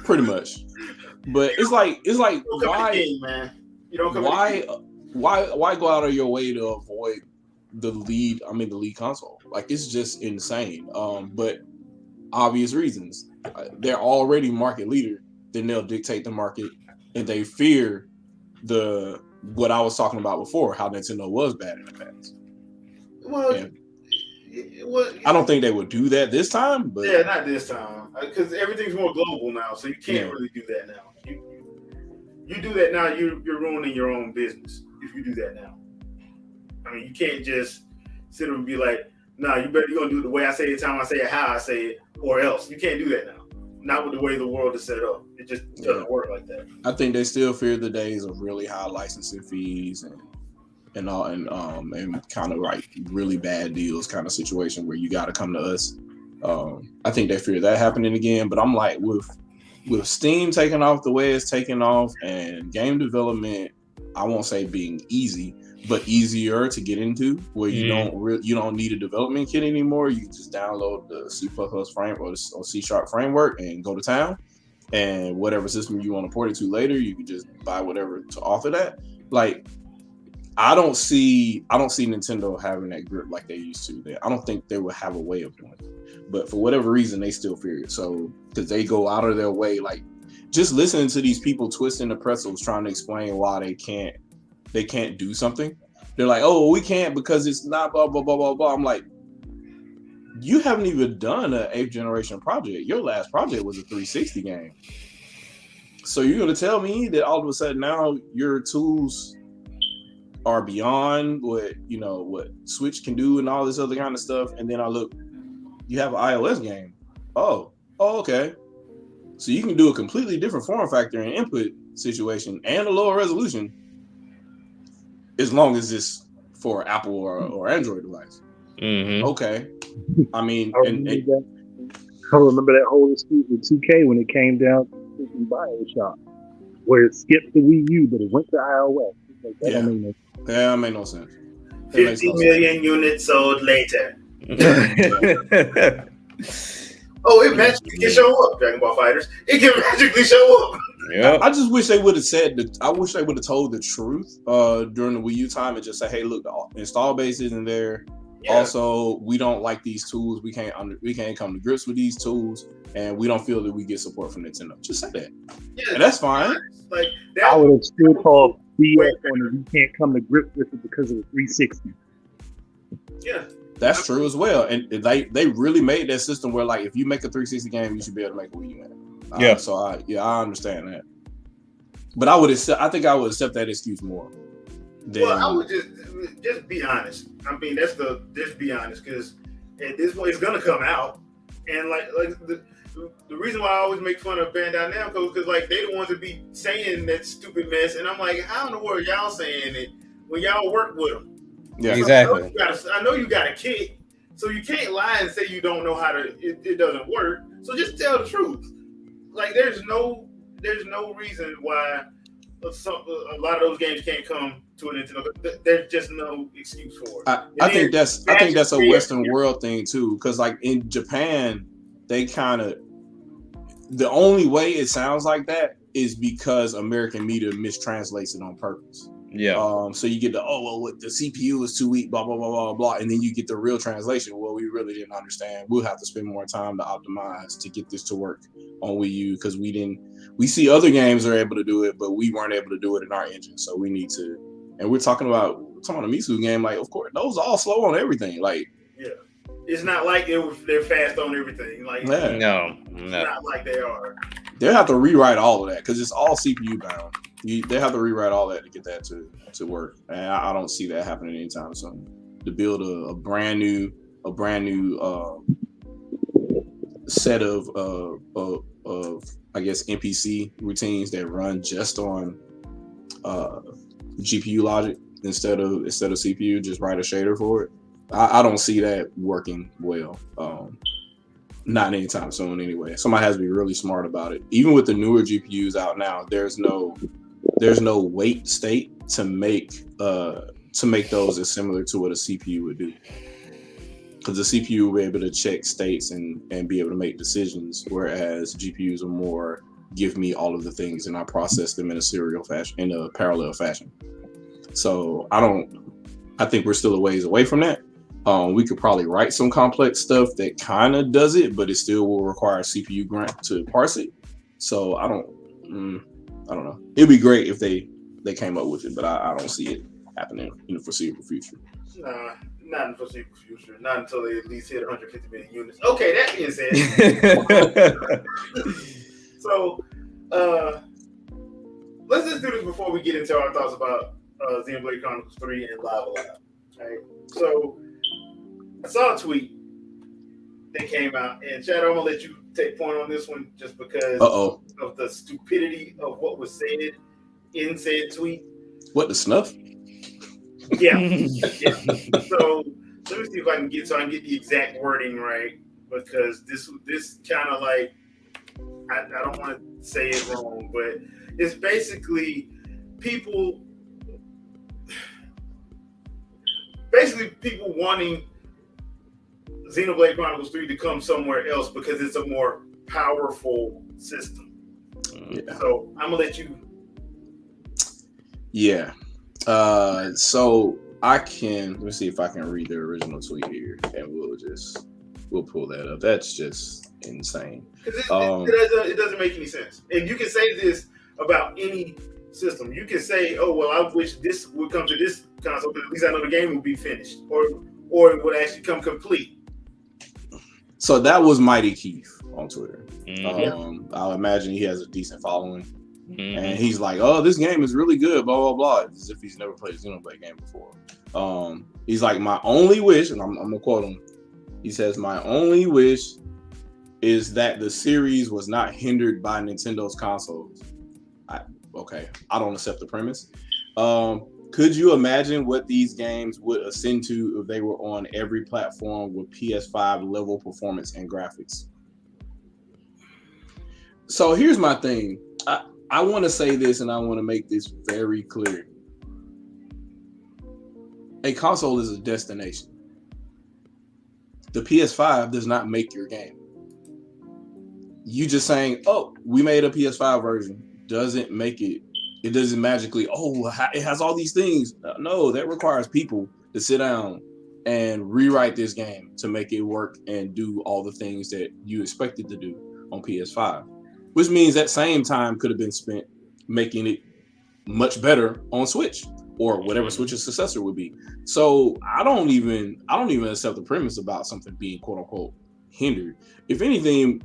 Pretty much. But it's like why,
game, man? You don't come
why go out of your way to avoid the lead console? It's just insane. But obvious reasons. They're already market leader. Then they'll dictate the market, and they fear what I was talking about before, how Nintendo was bad in the past.
Well,
I don't think they would do that this time. But
not this time because everything's more global now, so you can't really do that now. You do that now, you're ruining your own business. If you do that now, I mean, you can't just sit there and be like, "Nah, you're gonna do it the way I say it, the time I say it, how I say it, or else." You can't do that now. Not with the way the world is set up. It just doesn't work like that.
I think they still fear the days of really high licensing fees and kind of like really bad deals kind of situation where you got to come to us. I think they fear that happening again. But I'm like, with Steam taking off the way it's taking off and game development, I won't say being easy, but easier to get into, where you don't need a development kit anymore. You just download the C++ framework or C# framework and go to town. And whatever system you want to port it to later, you can just buy whatever to author that. Like, I don't see Nintendo having that grip like they used to. I don't think they would have a way of doing it. But for whatever reason, they still fear it. So, because they go out of their way, like, just listening to these people twisting the pretzels trying to explain why they can't do something. They're like, "Oh, we can't because it's not blah blah blah blah blah." I'm like, you haven't even done an 8th generation project. Your last project was a 360 game. So you're gonna tell me that all of a sudden now your tools are beyond what Switch can do and all this other kind of stuff, and then I look, you have an iOS game. Oh, okay. So you can do a completely different form factor and input situation and a lower resolution, as long as it's for Apple or Android device.
Mm-hmm.
Okay. I mean,
I remember that whole excuse with 2K when it came down to BioShock, where it skipped the Wii U, but it went to iOS. Like, that don't make no sense.
That made no sense.
50 million units sold later. Oh, it magically can show up, Dragon Ball Fighters. It can magically show up.
Yeah.
I just wish they would have said that. I wish they would have told the truth during the Wii U time and just say, "Hey, look, the install base isn't there. Yeah. Also, we don't like these tools. We can't come to grips with these tools, and we don't feel that we get support from Nintendo." Just say that. Yeah, and that's fine.
Like that, I would have still called BS on it. We can't come to grips with it because of the 360.
Yeah.
That's true as well, and they really made that system where, like, if you make a 360 game, you should be able to make a Wii U game.
Yeah.
So I understand that, but I think I would accept that excuse more.
Well, I would just be honest. I mean, just be honest, because at this point it's gonna come out, and like the reason why I always make fun of Bandai Namco because like they the ones that be saying that stupid mess, and I'm like, how in the world y'all saying it when y'all work with them?
Yeah, exactly.
I know you got a kid, so you can't lie and say you don't know how to. It doesn't work. So just tell the truth. Like there's no reason why a lot of those games can't come to a Nintendo. There's just no excuse for it.
I think that's a Western world thing too, because like in Japan, they kind of the only way it sounds like that is because American media mistranslates it on purpose.
Yeah.
So you get the the CPU is too weak, blah blah blah blah blah, and then you get the real translation. Well, we really didn't understand. We'll have to spend more time to optimize to get this to work on Wii U because we didn't. We see other games are able to do it, but we weren't able to do it in our engine. So we need to. And we're talking about a Mitsu game. Like, of course, those are all slow on everything. Like,
yeah, it's not like they're fast on everything. Like,
no,
it's not like they are.
They'll have to rewrite all of that because it's all CPU bound. They have to rewrite all that to get that to work, and I don't see that happening anytime soon. To build a brand new set of I guess NPC routines that run just on GPU logic instead of CPU, just write a shader for it. I don't see that working well. Not anytime soon anyway. Somebody has to be really smart about it. Even with the newer GPUs out now, there's no wait state to make those as similar to what a CPU would do. Because the CPU will be able to check states and be able to make decisions, whereas GPUs are more give me all of the things and I process them in a parallel fashion. So I think we're still a ways away from that. We could probably write some complex stuff that kind of does it, but it still will require a CPU grant to parse it. So I don't know. It'd be great if they came up with it, but I don't see it happening in the foreseeable future.
Nah, not in the foreseeable future. Not until they at least hit 150 million units. Okay, that being said. So, let's just do this before we get into our thoughts about Xenoblade Chronicles 3 and Lava Lab. Right? So I saw a tweet that came out, and Chad, I'm gonna let you take point on this one just because of the stupidity of what was said in said tweet.
What, the snuff?
Yeah. Yeah. So let me see if I can get the exact wording right, because this kind of like I don't want to say it wrong, but it's basically people wanting Xenoblade Chronicles 3 to come somewhere else because it's a more powerful system. Yeah. So I'm gonna let you.
Yeah. So let me see if I can read the original tweet here, and we'll pull that up. That's just insane.
It doesn't make any sense. And you can say this about any system. You can say, "Oh well, I wish this would come to this console, but at least I know the game will be finished, or it would actually come complete."
So that was Mighty Keith on Twitter. I'll imagine he has a decent following. And he's like, "Oh, this game is really good, blah, blah, blah," as if he's never played a Xenoblade game before. He's like, "My only wish," and I'm going to quote him. He says, "My only wish is that the series was not hindered by Nintendo's consoles." I don't accept the premise. Could you imagine what these games would ascend to if they were on every platform with PS5 level performance and graphics? So here's my thing. I want to say this, and I want to make this very clear. A console is a destination. The PS5 does not make your game. You just saying, "Oh, we made a PS5 version," doesn't make it. It doesn't magically, it has all these things. No, that requires people to sit down and rewrite this game to make it work and do all the things that you expect it to do on PS5. Which means that same time could have been spent making it much better on Switch or whatever Switch's successor would be. So I don't even accept the premise about something being quote unquote hindered. If anything,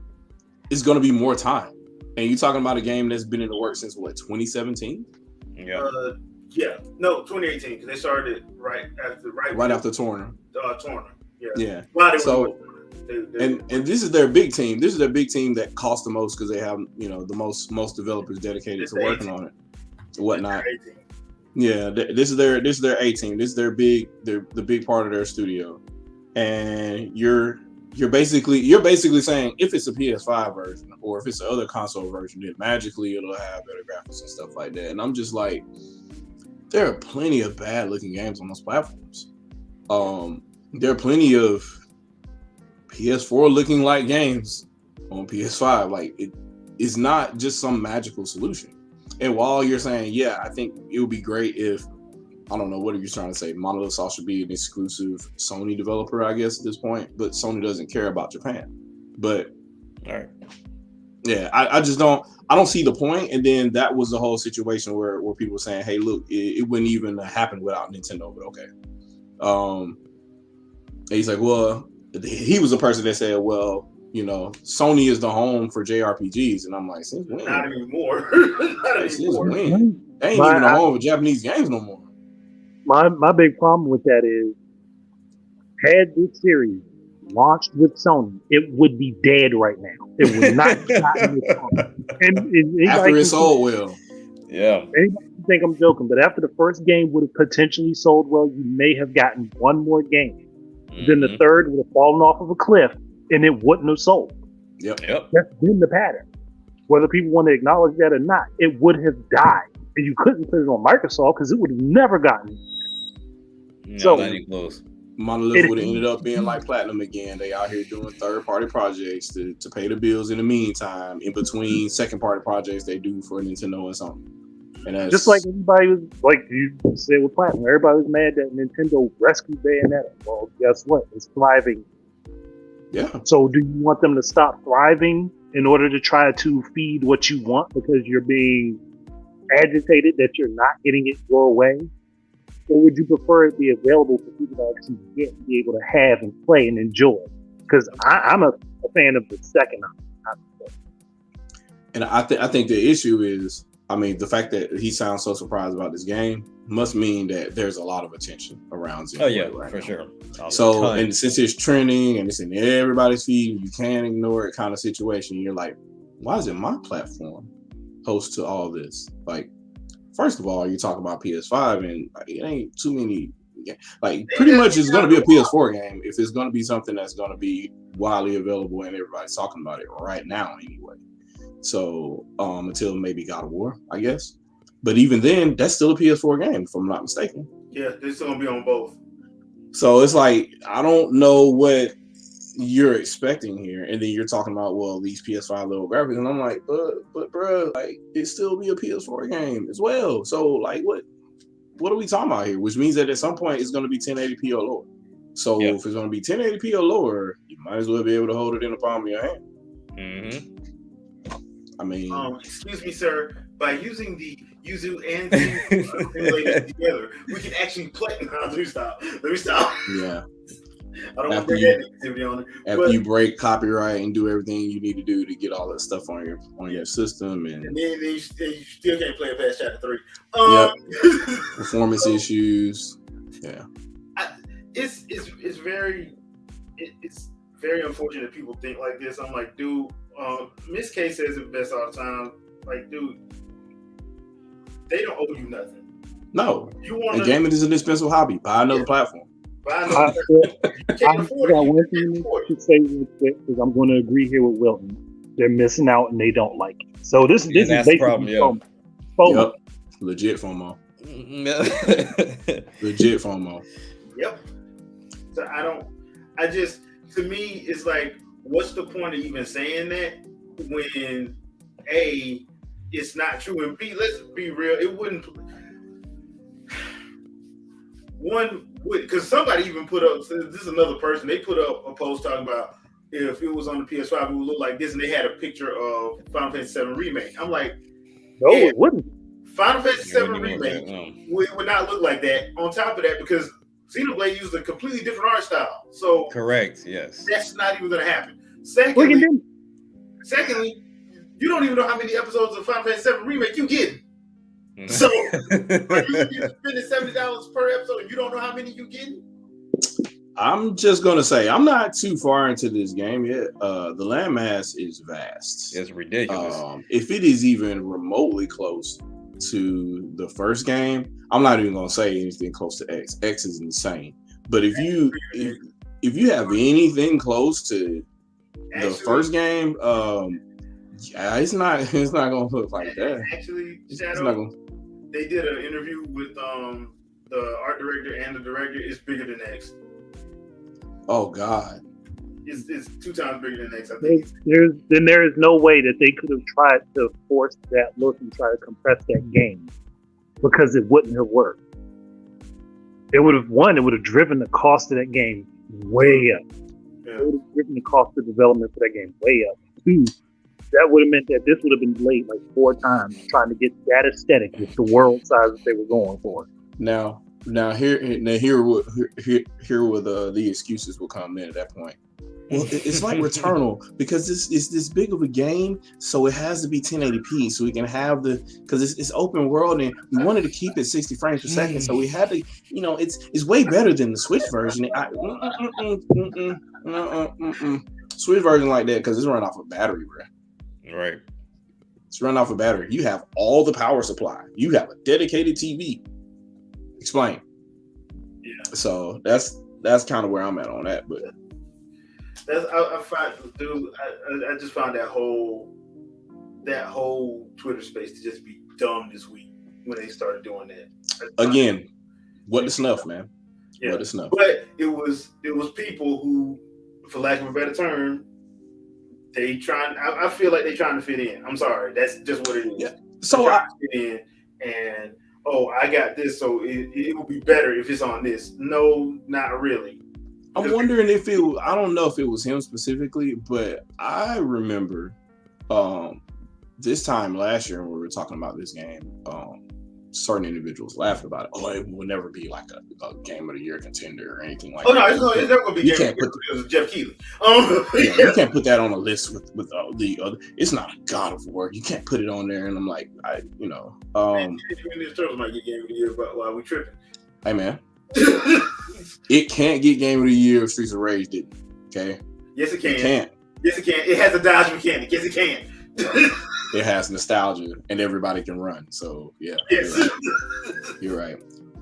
it's going to be more time. And you're talking about a game that's been in the works since what, 2017?
Yeah. No, 2018 because they started right after
Torna.
Torna. Yeah.
Yeah.
So.
And this is their big team. This is their big team that costs the most because they have the most developers dedicated to working on it, whatnot. Yeah, this is their A team. This is the big part of their studio, and you're basically saying if it's a PS5 version or if it's the other console version, then magically it'll have better graphics and stuff like that. And I'm just like, there are plenty of bad looking games on those platforms. There are plenty of PS4 looking like games on PS5. Like it's not just some magical solution. And while you're saying, yeah, I think it would be great if, I don't know, what are you trying to say? Monolith Soft should be an exclusive Sony developer, I guess, at this point. But Sony doesn't care about Japan. But
all right.
Yeah, I just don't see the point. And then that was the whole situation where people were saying, hey, look, it wouldn't even happen without Nintendo, but okay. And he's like, well, he was the person that said, well, Sony is the home for JRPGs. And I'm like, since when?
Not anymore.
Since when? They ain't even the home for Japanese games no more.
My big problem with that is, had this series launched with Sony, it would be dead right now. It would not be gotten with Sony. And
after it sold well.
Yeah.
Anybody think I'm joking, but after the first game would have potentially sold well, you may have gotten one more game. Then the third would have fallen off of a cliff and it wouldn't have sold.
Yep.
That's been the pattern. Whether people want to acknowledge that or not, it would have died. And you couldn't put it on Microsoft because it would have never gotten.
No, not even close.
Monolith would have ended up being like Platinum again. They out here doing third-party projects to pay the bills in the meantime, in between second-party projects they do for Nintendo and Sony. And that's
just like everybody was, like you said with Platinum, everybody was mad that Nintendo rescued Bayonetta. Well, guess what? It's thriving.
Yeah.
So do you want them to stop thriving in order to try to feed what you want because you're being agitated that you're not getting it your way? Or would you prefer it be available for people to actually be able to have and play and enjoy? Because I'm a fan of the second option.
And I think the issue is I mean, the fact that he sounds so surprised about this game must mean that there's a lot of attention around Xenoblade.
Oh yeah,
right
for
now.
sure.
So, and since it's trending and it's in everybody's feed, you can't ignore it kind of situation. You're like, why is it my platform host to all this? Like, first of all, you talk about PS5 and it ain't too many. Like, pretty much it's going to be a PS4 game if it's going to be something that's going to be widely available and everybody's talking about it right now anyway. So, until maybe God of War, I guess. But even then, that's still a PS4 game, if I'm not mistaken.
Yeah, they're still going to be on both.
So it's like, I don't know what you're expecting here. And then you're talking about, well, these PS5 level graphics. And I'm like, but bro, like, it still be a PS4 game as well. So, like, what are we talking about here? Which means that at some point it's going to be 1080p or lower. So if it's going to be 1080p or lower, you might as well be able to hold it in the palm of your hand.
Mm-hmm.
I mean,
excuse me, sir. By using the Yuzu and the together, we can actually play. No, let me stop.
Yeah.
I don't want to bring that negativity on it.
After you break copyright and do everything you need to do to get all that stuff on your system, and
then you still can't play it past chapter 3.
Performance issues. Yeah.
It's very unfortunate that people think like this. I'm like, dude. Miss K says it best all the time. Like, dude, they don't owe you nothing.
No. And gaming is an expensive hobby. Buy another platform.
I got one thing to say because I'm going to agree here with Wilton. They're missing out and they don't like it. So this is basically FOMO.
Yep. Legit FOMO. Legit FOMO.
Yep. So to me, it's like, what's the point of even saying that when A, it's not true, and B, let's be real, it wouldn't. One would, because somebody even put up, this is another person, they put up a post talking about if it was on the PS5, it would look like this, and they had a picture of Final Fantasy VII Remake. I'm like,
no, it wouldn't.
Final Fantasy VII Remake would not look like that. On top of that, because Xenoblade used a completely different art style. So
correct, yes.
That's not even going to happen. Secondly, you don't even know how many episodes of Final Fantasy VII Remake you get. So, are you spending $70 per episode and you don't know how many you getting?
I'm just going to say, I'm not too far into this game yet. The landmass is vast.
It's ridiculous.
If it is even remotely close to the first game, I'm not even going to say anything close to X. X is insane. But if you have anything close to the first game, it's not going to look like that.
Actually, Shadow, they did an interview with the art director and the director. It's bigger than X.
Oh God.
It's 2 times bigger than X, I think.
There is no way that they could have tried to force that look and try to compress that game because it wouldn't have worked. It would have driven the cost of that game way up. Yeah. It would have driven the cost of development for that game way up. 2, that would have meant that this would have been delayed like 4 times trying to get that aesthetic with the world size that they were going for.
Now here where the excuses will come in at that point. Well, it's like Returnal because it's this big of a game, so it has to be 1080p so we can have because it's open world and we wanted to keep it 60 frames per second, so we had to, it's way better than the Switch version. Switch version like that because it's running off a battery, bro.
Right.
It's running off a battery. You have all the power supply. You have a dedicated TV. Explain.
Yeah.
So that's kind of where I'm at on that, but.
I just found that whole Twitter space to just be dumb this week when they started doing that.
Again, what the snuff, man?
Yeah.
What the snuff?
But it was people who, for lack of a better term, I feel like they trying to fit in. I'm sorry, that's just what it is.
Yeah. So I
fit in and I got this, so it will be better if it's on this. No, not really.
I'm wondering I don't know if it was him specifically, but I remember this time last year when we were talking about this game, certain individuals laughed about it. Oh, it will never be like a game of the year contender or anything like
that.
that.
It's never going to be
you
game
can't
of
put
the year. It was Jeff Keighley.
You can't put that on a list with the other. It's not a God of War. You can't put it on there. And I'm like,
Turtles might get game of the year, but while we tripping.
Hey man, it can't get game of the year if Streets of Rage didn't. Okay.
Yes, it can.
It can't.
Yes, it can. It has a dodge mechanic. Yes, it can.
It has nostalgia, and everybody can run. So yeah,
yes.
You're right.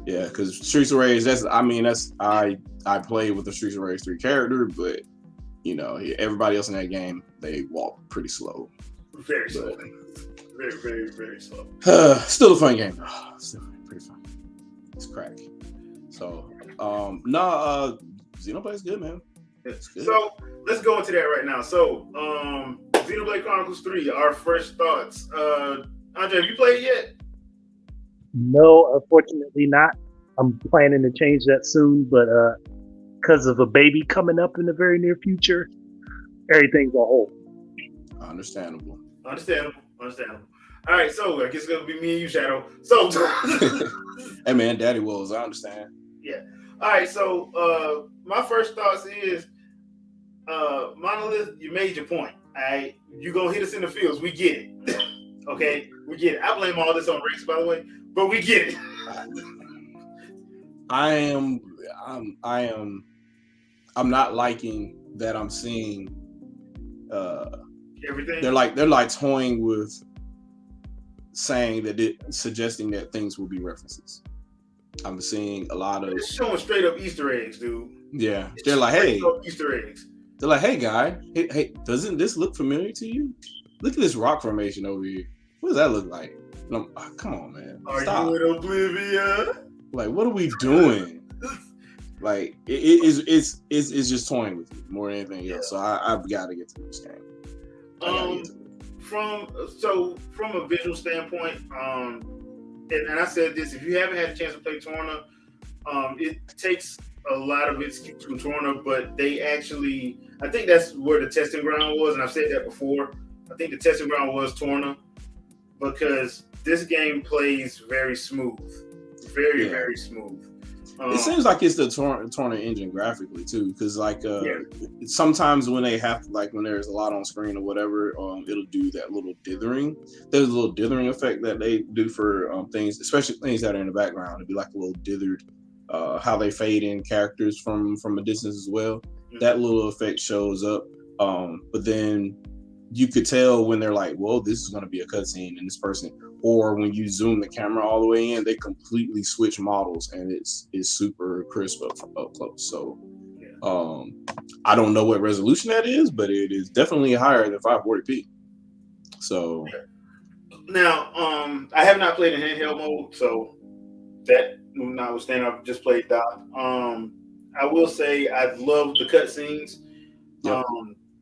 Yeah, because Streets of Rage. I played with the Streets of Rage 3 character, but everybody else in that game, they walk pretty slow.
Very slow. Very, very, very slow.
Still a fun game. Still pretty fun. It's crack. So Xenoblade's good, man. It's good.
So let's go into that right now. So Xenoblade Chronicles 3, our first thoughts. Andre, have you played it yet?
No, unfortunately not. I'm planning to change that soon, but because of a baby coming up in the very near future, everything's on hold.
Understandable.
All right, so I guess it's gonna be me and you, Shadow. So,
hey man, Daddy Wills, I understand.
Yeah. All right, so my first thoughts is, Monolith, you made your point. All right, you gonna hit us in the fields. We get it. Okay, we get it. I blame all this on race, by the way, but we get it.
I'm not liking that I'm seeing
everything.
They're like toying with suggesting that things will be references. I'm seeing a lot of
it's showing straight up Easter eggs, dude.
Yeah. They're like, hey,
Easter eggs.
They're like, hey guy, hey, doesn't this look familiar to you? Look at this rock formation over here. What does that look like? Come on, man. Stop.
Are you in Oblivia?
Like, what are we doing? Like, it's just toying with you more than anything else. So I've got to get to this game.
From a visual standpoint, and I said this, if you haven't had a chance to play Torna, it takes a lot of its cues from Torna, but they actually, I think that's where the testing ground was, and I've said that before. I think the testing ground was Torna, because this game plays very smooth. Very smooth.
It seems like it's the Torna engine graphically too, because sometimes when they have when there's a lot on screen or whatever, it'll do that little dithering. There's a little dithering effect that they do for things, especially things that are in the background. It'd be like a little dithered, how they fade in characters from a distance as well. Mm-hmm. That little effect shows up, but then you could tell when they're like, "Well, this is going to be a cutscene," and this person. Or when you zoom the camera all the way in, they completely switch models, and it's super crisp up close. So, I don't know what resolution that is, but it is definitely higher than 540p. So,
now I have not played in handheld mode, so that notwithstanding, I've just played dock. I will say I love the cutscenes. Yep.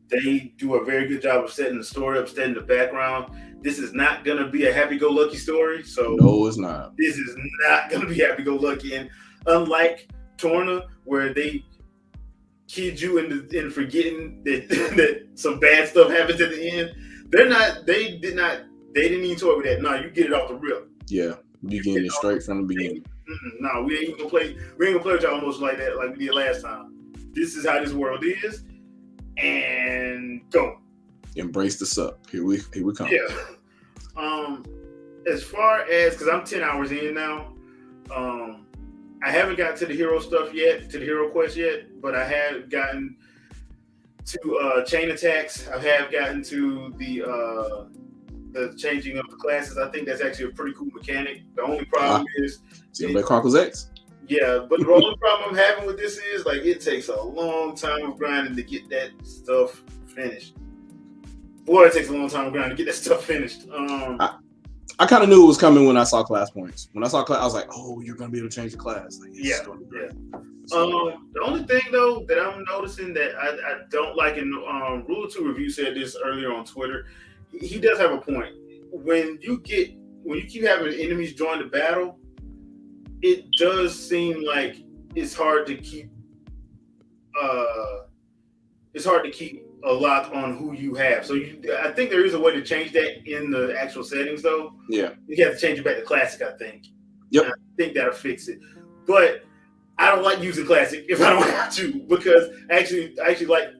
They do a very good job of setting the story up, setting the background. This is not going to be a happy-go-lucky story. So
no, it's not.
This is not going to be happy-go-lucky. And unlike Torna, where they kid you in forgetting that some bad stuff happens at the end, they didn't even toy with that. No, you get it off the rip.
Yeah, you getting it straight from the beginning.
No, we ain't gonna play with y'all almost like that, like we did last time. This is how this world is, and go.
Embrace the suck. Here we come.
Yeah. As far as, because I'm 10 hours in now, I haven't gotten to the hero stuff yet, to the hero quest yet, but I have gotten to chain attacks. I have gotten to the changing of the classes. I think that's actually a pretty cool mechanic. The only problem is
Xenoblade Chronicles X.
Yeah, but the only problem I'm having with this is it takes a long time of grinding to get that stuff finished. Boy, it takes a long time of grinding to get that stuff finished.
I kind of knew it was coming when I saw class points. When I saw class, I was like, "Oh, you're gonna be able to change your class." So,
the only thing though that I'm noticing that I don't like, and Rule 2 Review said this earlier on Twitter. He does have a point. When you keep having enemies join the battle, it does seem like it's hard to keep a lock on who you have. So I think there is a way to change that in the actual settings, though.
Yeah,
you have to change it back to classic, I think.
Yep.
I think that'll fix it. But I don't like using classic if I don't have to, because I actually like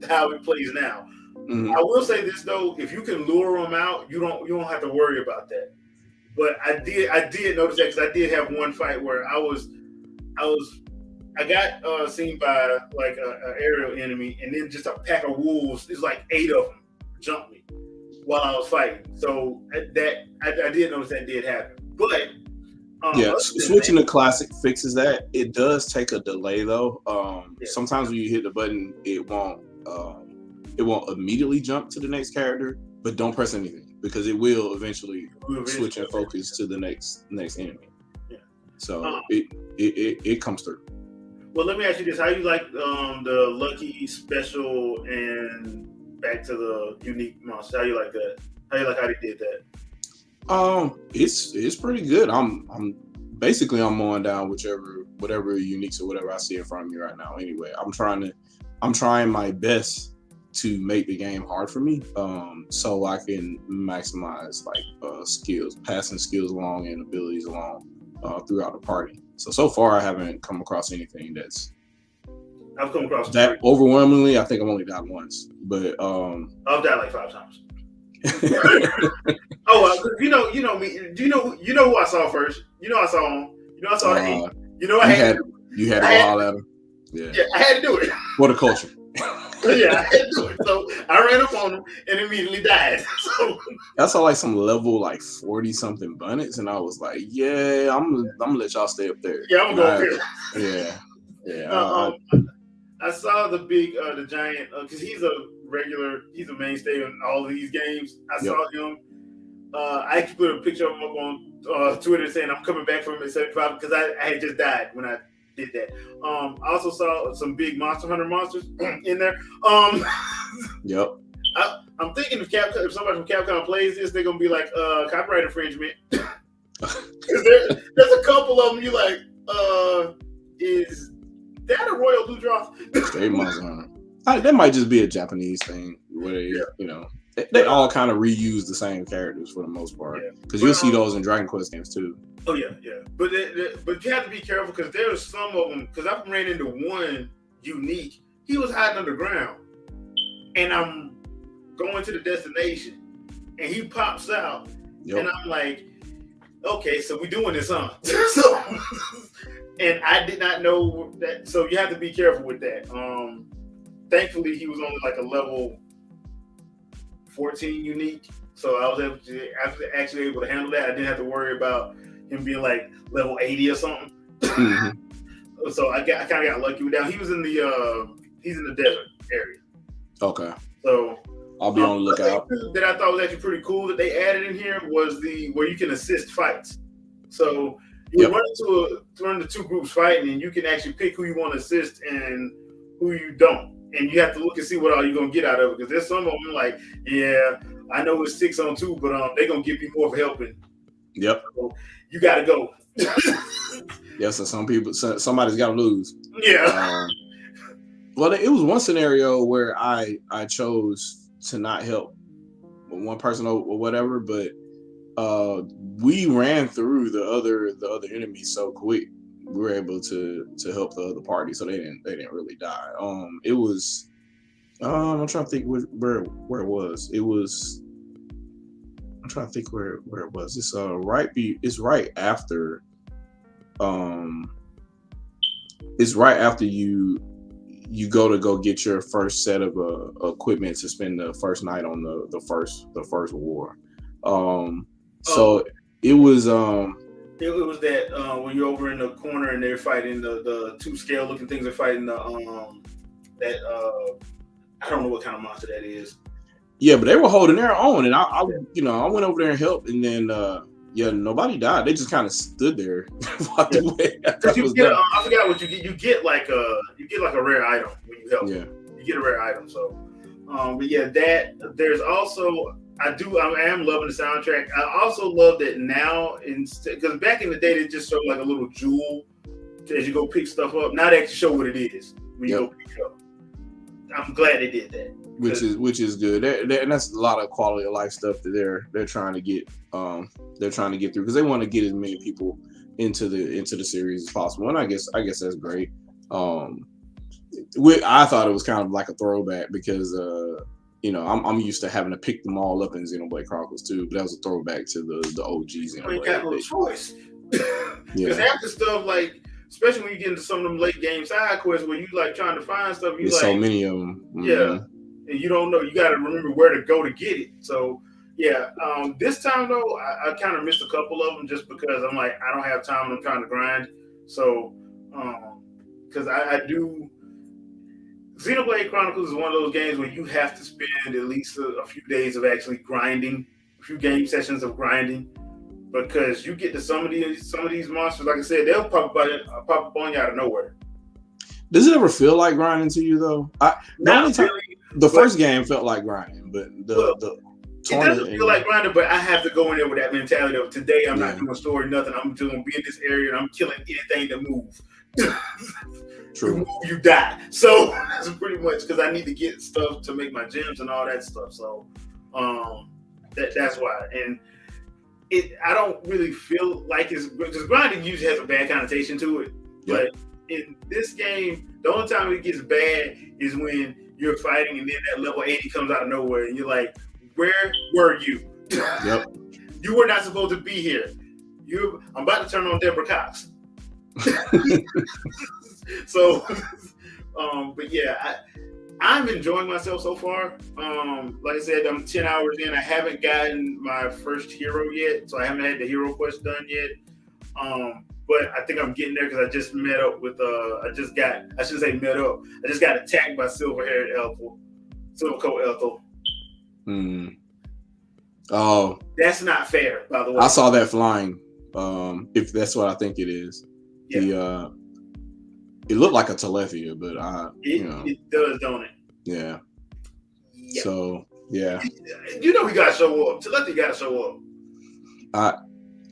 how it plays now.
Mm-hmm.
I will say this though: if you can lure them out, you don't have to worry about that. But I did notice that, because I did have one fight where I got seen by like an aerial enemy, and then just a pack of wolves. There's like 8 of them jumped me while I was fighting. So that I did notice that did happen. But
switching to classic fixes that. It does take a delay though. Sometimes when you hit the button, it won't immediately jump to the next character, but don't press anything, because it will eventually switch and focus to the next enemy. Yeah. So it comes through.
Well, let me ask you this: how you like the lucky special and back to the unique monster? How you like that? How you like how they did that?
It's pretty good. I'm mowing down whatever uniques or whatever I see in front of me right now. Anyway, I'm trying my best to make the game hard for me, so I can maximize like skills, passing skills along and abilities along throughout the party. So far I haven't come across anything that's
I've come across
that overwhelmingly. I think I've only died once, but
I've died like 5 times. You know me. Do you know who I saw first? You know I saw him. You know I saw him. You know I had
you had to go all at him. Yeah,
I had to do it
for the culture.
Yeah, I had to do it. So I ran up on him and immediately died. So
I saw like some level like 40 something bunnets, and I was like, yeah, I'm gonna let y'all stay up there.
Yeah, I'm gonna go up there.
Yeah.
I saw the big, the giant, because he's a mainstay in all of these games. I saw him. I actually put a picture of him up on Twitter saying I'm coming back from him at 75, because I had just died when I did that. I also saw some big Monster Hunter monsters in there.
Yep.
I'm thinking if somebody from Capcom plays this, they're gonna be like copyright infringement. There's a couple of them. You like, is that a Royal Blue Draw?
Straight Monster Hunter. That might just be a Japanese thing where they all kind of reuse the same characters for the most part. Because you'll see those in Dragon Quest games too.
Oh yeah. But you have to be careful, because there's some of them. Because I ran into one unique. He was hiding underground, and I'm going to the destination, and he pops out, and I'm like, okay, so we doing this, huh? And I did not know that, so you have to be careful with that. Thankfully, he was only like a level 14 unique, so I was actually able to handle that. I didn't have to worry about him being like level 80 or something. Mm-hmm. So I kind of got lucky with that. He was in the desert area. Okay. So
I'll be on the lookout.
That I thought was actually pretty cool that they added in here was where you can assist fights. So you run into 2 groups fighting, and you can actually pick who you want to assist and who you don't. And you have to look and see what all you're going to get out of it. Because there's some of them like, yeah, I know it's 6-on-2, but they're going to give you more of a helping.
Yep.
So you got to go.
So somebody's got to lose.
Yeah.
Well, it was one scenario where I chose to not help one person or whatever, but we ran through the other enemies so quick. We were able to help the other party, so they didn't really die. It was I'm trying to think where it was. It was I'm trying to think where it was. It's it's right after you go get your first set of equipment to spend the first night on the first war. So it was
it was that when you're over in the corner and they're fighting the 2 scale looking things are fighting the I don't know what kind of monster that is.
Yeah, but they were holding their own, and I went over there and helped, and then nobody died. They just kind of stood there, walked away.
I forgot what you get. You get like a rare item when you help. Yeah, you get a rare item. So, but yeah, there's also I am loving the soundtrack. I also love that now, because back in the day they just showed like a little jewel as you go pick stuff up. Now they actually show what it is when you go pick it up. I'm glad they did that.
Which is good, and that's a lot of quality of life stuff that they're trying to get. They're trying to get through because they want to get as many people into the series as possible, and I guess that's great. I thought it was kind of like a throwback because I'm used to having to pick them all up in Xenoblade Chronicles 2, but that was a throwback to the OG Xenoblade.
You got no choice. Because half the stuff, like, especially when you get into some of them late game side quests where you like trying to find stuff, you
there's
like
so many of them.
Yeah, and you don't know. You got to remember where to go to get it. So yeah, this time though, I kind of missed a couple of them just because I'm like I don't have time and I'm trying to grind. So because I do. Xenoblade Chronicles is one of those games where you have to spend at least a few days of actually grinding, a few game sessions of grinding, because you get to some of these monsters. Like I said, they'll pop up on you out of nowhere.
Does it ever feel like grinding to you though? The first game felt like grinding, but it
doesn't feel like grinding. But I have to go in there with that mentality of today I'm not doing story, nothing. I'm just gonna be in this area and I'm killing anything that moves.
True.
You move, you die. So that's pretty much because I need to get stuff to make my gems and all that stuff. So that's why. And I don't really feel like it's because grinding usually has a bad connotation to it. Yep. But in this game, the only time it gets bad is when you're fighting and then that level 80 comes out of nowhere and you're like, where were you?
Yep.
You were not supposed to be here. I'm about to turn on Deborah Cox. So, but yeah, I'm enjoying myself so far. Like I said, I'm 10 hours in. I haven't gotten my first hero yet, so I haven't had the hero quest done yet. But I think I'm getting there because I just met up with I just got attacked by Silver-Coat Ethel.
Oh,
that's not fair, by the way.
I saw that flying. If that's what I think it is.
Yeah.
It looked like a Telethia, but
it does, don't it?
Yeah. So yeah.
You know we gotta show up. Telethia gotta show
up.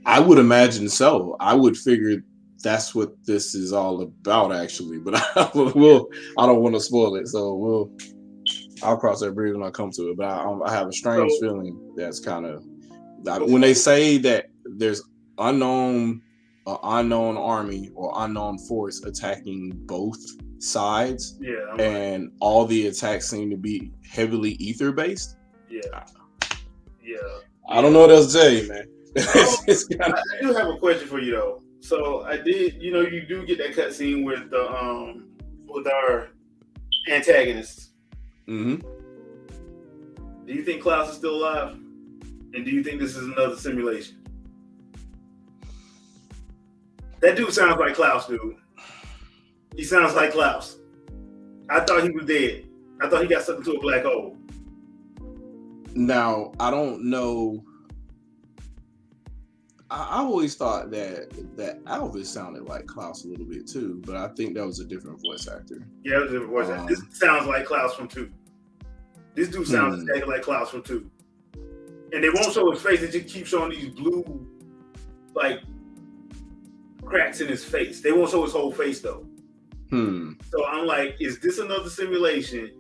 I would imagine so. I would figure that's what this is all about, actually. But I don't want to spoil it, so I'll cross that bridge when I come to it. But I have a strange feeling that's kind of when they say that there's unknown army or unknown force attacking both sides, and all the attacks seem to be heavily ether based. I don't know what else to tell you, man.
I do have a question for you though. So I did, you do get that cutscene with our antagonists.
Mm-hmm.
Do you think Klaus is still alive? And do you think this is another simulation? That dude sounds like Klaus, dude. He sounds like Klaus. I thought he was dead. I thought he got sucked into a black hole.
Now, I don't know. I always thought that Alvis sounded like Klaus a little bit too, but I think that was a different voice actor.
Yeah, it was a different voice actor. This sounds like Klaus from 2. This dude sounds exactly like Klaus from 2. And they won't show his face. They just keep showing these blue, like, cracks in his face. They won't show his whole face though. So I'm like, is this another simulation,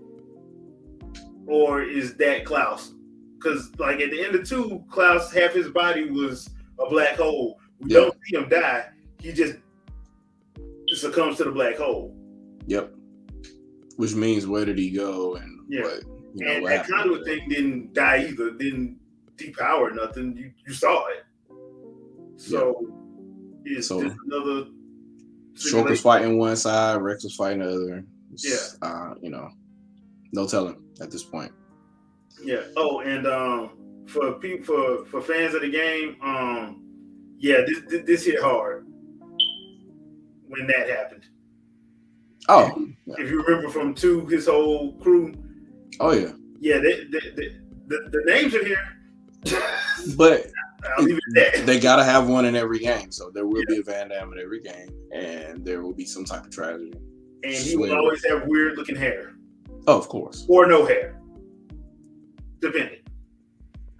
or is that Klaus? Because like at the end of 2, Klaus, half his body was a black hole. We don't see him die. He just succumbs to the black hole.
Yep. Which means where did he go and what?
And that conduit thing didn't die either. Didn't depower nothing. You saw it. So. Is this another
Stroke was fighting one side, Rex was fighting the other. No telling at this point.
Yeah. Oh, and for fans of the game, this hit hard when that happened.
Oh,
if you remember from 2, his whole crew.
Oh yeah.
Yeah, the names are here.
But
I'll leave it at that.
They gotta have one in every game, so there will be a Van Damme in every game, and there will be some type of tragedy.
And he will always have weird looking hair.
Oh, of course.
Or no hair. Depending.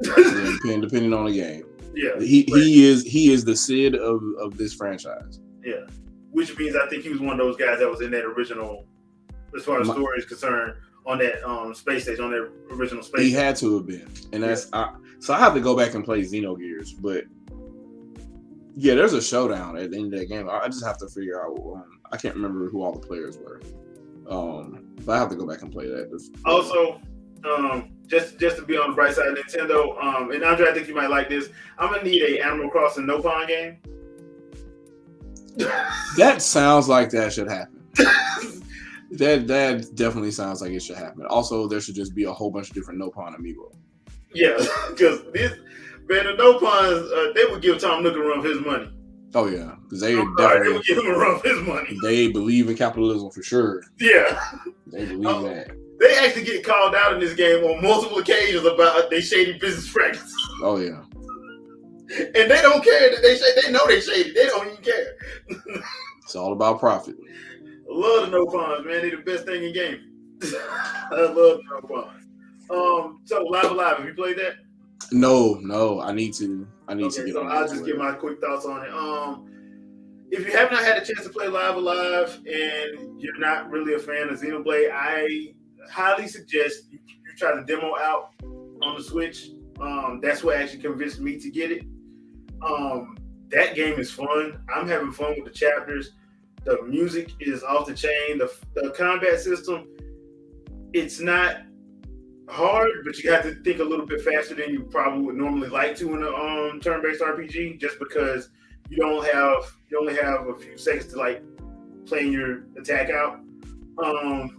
Depending on the game.
Yeah.
He is the Sid of this franchise.
Yeah. Which means I think he was one of those guys that was in that original, as far as story is concerned, on that space station, on that original space
He
station.
had to have been. And that's so I have to go back and play Xenogears, but Yeah, there's a showdown at the end of that game. I just have to figure out. I can't remember who all the players were. But I have to go back and play that.
Also, just to be on the bright side of Nintendo, and Andre, I think you might like this. I'm gonna need a Animal Crossing No Pond game.
That sounds like that should happen. That definitely sounds like it should happen. Also, there should just be a whole bunch of different No Pond amiibo.
Yeah, because the No Ponds, they would give Tom Nook a run for his money.
Oh yeah, because they
they would give him a run for his money.
They believe in capitalism for sure.
Yeah,
they believe that.
They actually get called out in this game on multiple occasions about their shady business practices.
Oh yeah,
and they don't care that they know they shady. They don't even care.
It's all about profit.
I love the No Ponds, man. They're the best thing in gaming. I love the No Ponds. So Live Alive, have you played that?
No, I need to. Okay,
so I'll just give my quick thoughts on it. If you have not had a chance to play Live Alive and you're not really a fan of Xenoblade, I highly suggest you try the demo out on the Switch. That's what actually convinced me to get it. That game is fun. I'm having fun with the chapters. The music is off the chain. The combat system, it's not hard, but you have to think a little bit faster than you probably would normally like to in a turn-based RPG, just because you only have a few seconds to like plan your attack out.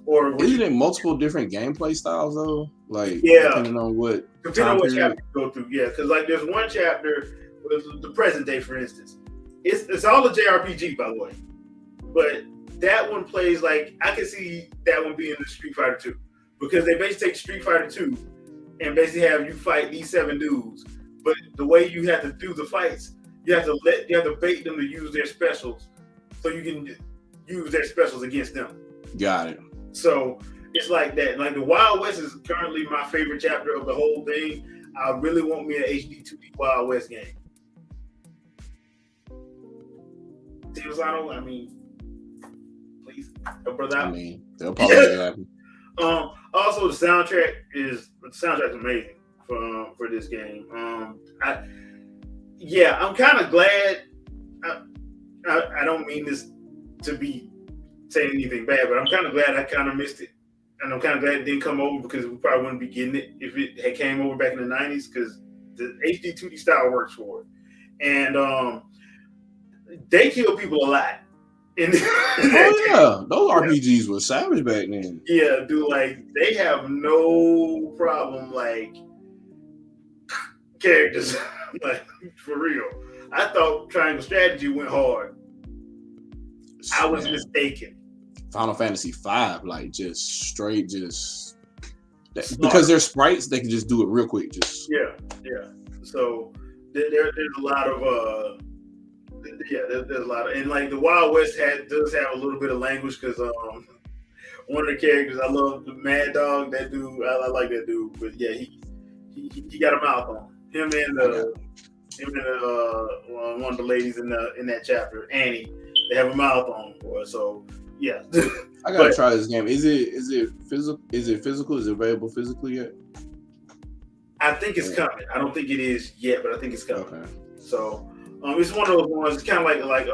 Or
isn't it multiple different gameplay styles though? Like depending on what
chapter you go through. Yeah, because like there's one chapter with the present day, for instance. It's all a JRPG, by the way, but that one plays like I can see that one being the Street Fighter 2. Because they basically take Street Fighter 2 and basically have you fight these 7 dudes. But the way you have to do the fights, you have to bait them to use their specials so you can use their specials against them.
Got it.
So it's like that. Like the Wild West is currently my favorite chapter of the whole thing. I really want me an HD 2D Wild West game. I mean, please help brother out.
I mean, they'll probably be happy.
Also, the soundtrack's amazing for this game. I'm kind of glad. I don't mean this to be saying anything bad, but I'm kind of glad I kind of missed it, and I'm kind of glad it didn't come over because we probably wouldn't be getting it if it had came over back in the '90s. Because the HD 2D style works for it, and they kill people a lot.
Those RPGs were savage back then.
Yeah, dude, like they have no problem like characters, like for real. I thought Triangle Strategy went hard. I was mistaken.
Final Fantasy V, like just straight, because they're sprites, they can just do it real quick.
Yeah. So there's a lot of there's a lot of, and like the Wild West does have a little bit of language because one of the characters I love, the Mad Dog, that dude, I like that dude, but yeah, he got a mouth on him and one of the ladies in that chapter, Annie, they have a mouth on for us. So yeah,
I gotta try this game. Is it physical? Is it physical? Is it available physically yet?
I think it's coming. I don't think it is yet, but I think it's coming. Okay. So. It's one of those ones. It's kind of like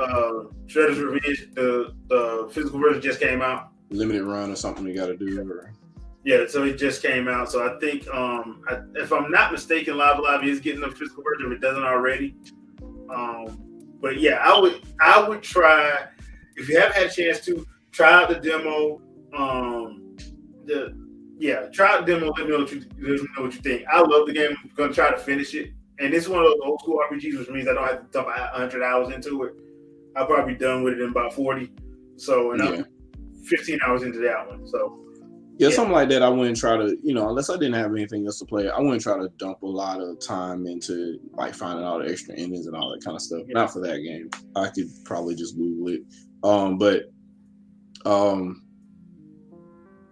Shredder's Revenge. The physical version just came out.
Limited run or something you got to do.
Yeah, so it just came out. So I think, if I'm not mistaken, Live Alive is getting a physical version if it doesn't already. But yeah, I would try, if you haven't had a chance to, try out the demo. Try out the demo. Let me know what you think. I love the game. I'm gonna try to finish it. And it's one of those old school RPGs, which means I don't have to dump 100 hours into it. I'll probably be done with it in about 40. So, I'm 15 hours into that one. So,
something like that. I wouldn't try to, unless I didn't have anything else to play, I wouldn't try to dump a lot of time into like finding all the extra endings and all that kind of stuff. Yeah. Not for that game. I could probably just Google it.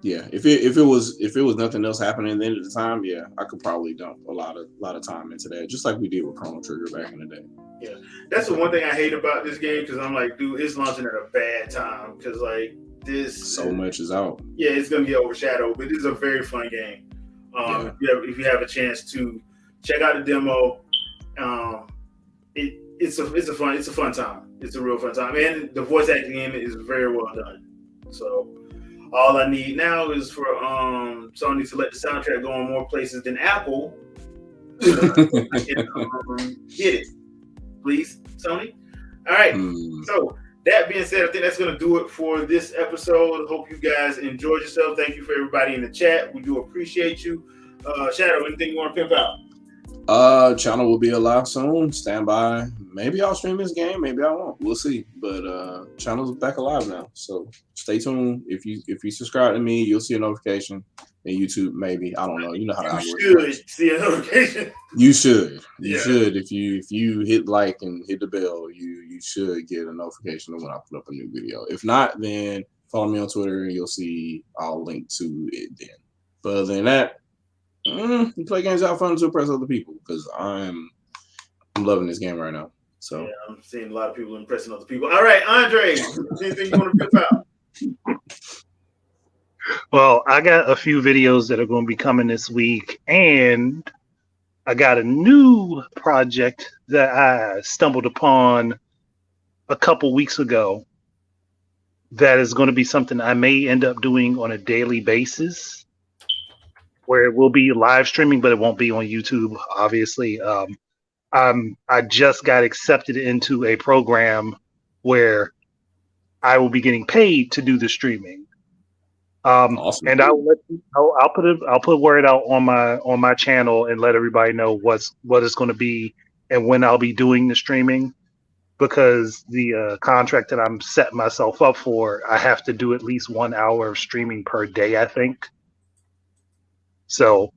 Yeah, if it was nothing else happening at the end of the time, I could probably dump a lot of time into that, just like we did with Chrono Trigger back in the day.
Yeah, that's the one thing I hate about this game, because I'm like, dude, it's launching at a bad time, because like this
so much is out.
Yeah, it's gonna get overshadowed, but it's a very fun game. If you have a chance to check out the demo, it's a fun time. It's a real fun time, and the voice acting in it is very well done. So all I need now is for Sony to let the soundtrack go on more places than Apple. Get it, please, Sony. All right. So that being said, I think that's going to do it for this episode. Hope you guys enjoyed yourself. Thank you for everybody in the chat. We do appreciate you. Shadow, anything you want to pimp out?
Channel will be alive soon. Stand by. Maybe I'll stream this game. Maybe I won't. We'll see. But channel's back alive now. So stay tuned. If you subscribe to me, you'll see a notification. And YouTube, maybe. I don't know. You know how to
should see a notification.
You should. You should. If you hit like and hit the bell, you should get a notification when I put up a new video. If not, then follow me on Twitter and you'll see I'll link to it then. But other than that, you play games out fun to impress other people because I'm loving this game right now. So
yeah, I'm seeing a lot of people impressing other people. All right, Andre, anything you want to pimp out?
Well, I got a few videos that are going to be coming this week, and I got a new project that I stumbled upon a couple weeks ago that is going to be something I may end up doing on a daily basis, where it will be live streaming, but it won't be on YouTube, obviously. I just got accepted into a program where I will be getting paid to do the streaming. Awesome. And I'll put word out on my channel and let everybody know what it's going to be and when I'll be doing the streaming, because the contract that I'm setting myself up for, I have to do at least 1 hour of streaming per day, I think. So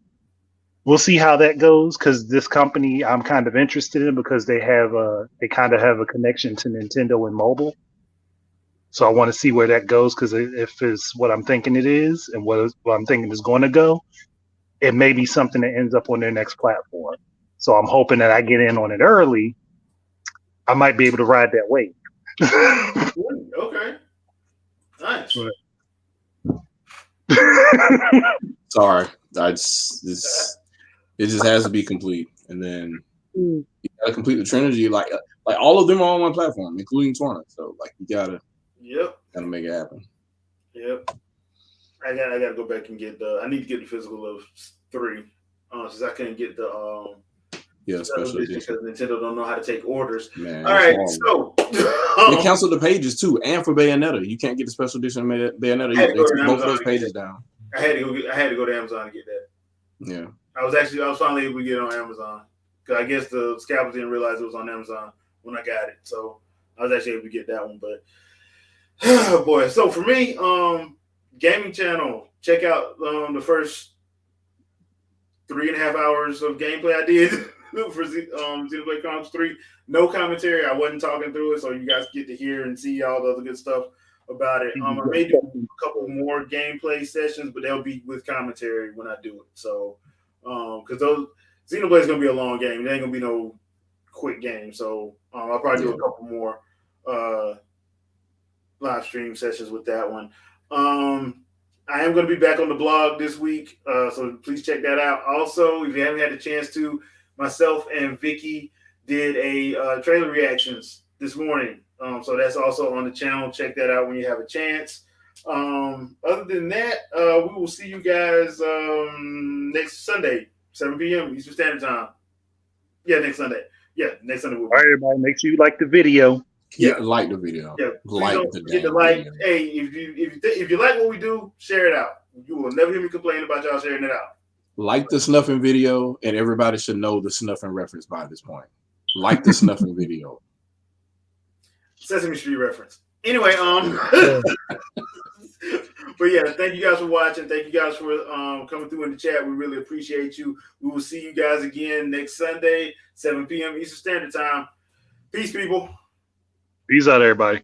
we'll see how that goes, because this company I'm kind of interested in because they kind of have a connection to Nintendo and mobile. So I want to see where that goes, because if it's what I'm thinking it is and what I'm thinking is going to go, it may be something that ends up on their next platform. So I'm hoping that I get in on it early. I might be able to ride that wave.
Okay. Nice.
Sorry. It just has to be complete. And then you got to complete the trilogy. Like all of them are on one platform, including Twana. So you gotta make it happen.
Yep. I gotta go back and get I need to get the physical of 3, since I couldn't get the special edition because Nintendo don't know how to take orders.
Man,
all right, so
they canceled the pages too, and for Bayonetta, you can't get the special edition of Bayonetta. They took both of those pages down.
I had to go to Amazon to get that.
Yeah,
I was finally able to get it on Amazon, because I guess the scalpers didn't realize it was on Amazon when I got it, so I was actually able to get that one. But oh boy, so for me, gaming channel, check out the first 3.5 hours of gameplay I did for Xenoblade Chronicles 3. No commentary. I wasn't talking through it, so you guys get to hear and see all the other good stuff about it. I may do a couple more gameplay sessions, but they'll be with commentary when I do it. So, because Xenoblade is gonna be a long game. It ain't gonna be no quick game. So I'll probably do a couple more live stream sessions with that one. I am going to be back on the blog this week, so please check that out. Also, if you haven't had a chance to, myself and Vicky did a trailer reactions this morning. So that's also on the channel. Check that out when you have a chance. Other than that, we will see you guys next Sunday, 7 p.m. Eastern Standard Time. Yeah, next Sunday. Yeah, next Sunday.
All right, everybody, make sure you like the video.
Yeah, like the video.
Yeah,
like
the video. Hey, if you like what we do, share it out. You will never hear me complain about y'all sharing it out.
Like the snuffing video, and everybody should know the snuffing reference by this point. Like the snuffing video.
Sesame Street reference. Anyway, but yeah, thank you guys for watching. Thank you guys for coming through in the chat. We really appreciate you. We will see you guys again next Sunday, 7 p.m. Eastern Standard Time. Peace, people.
Peace out, everybody.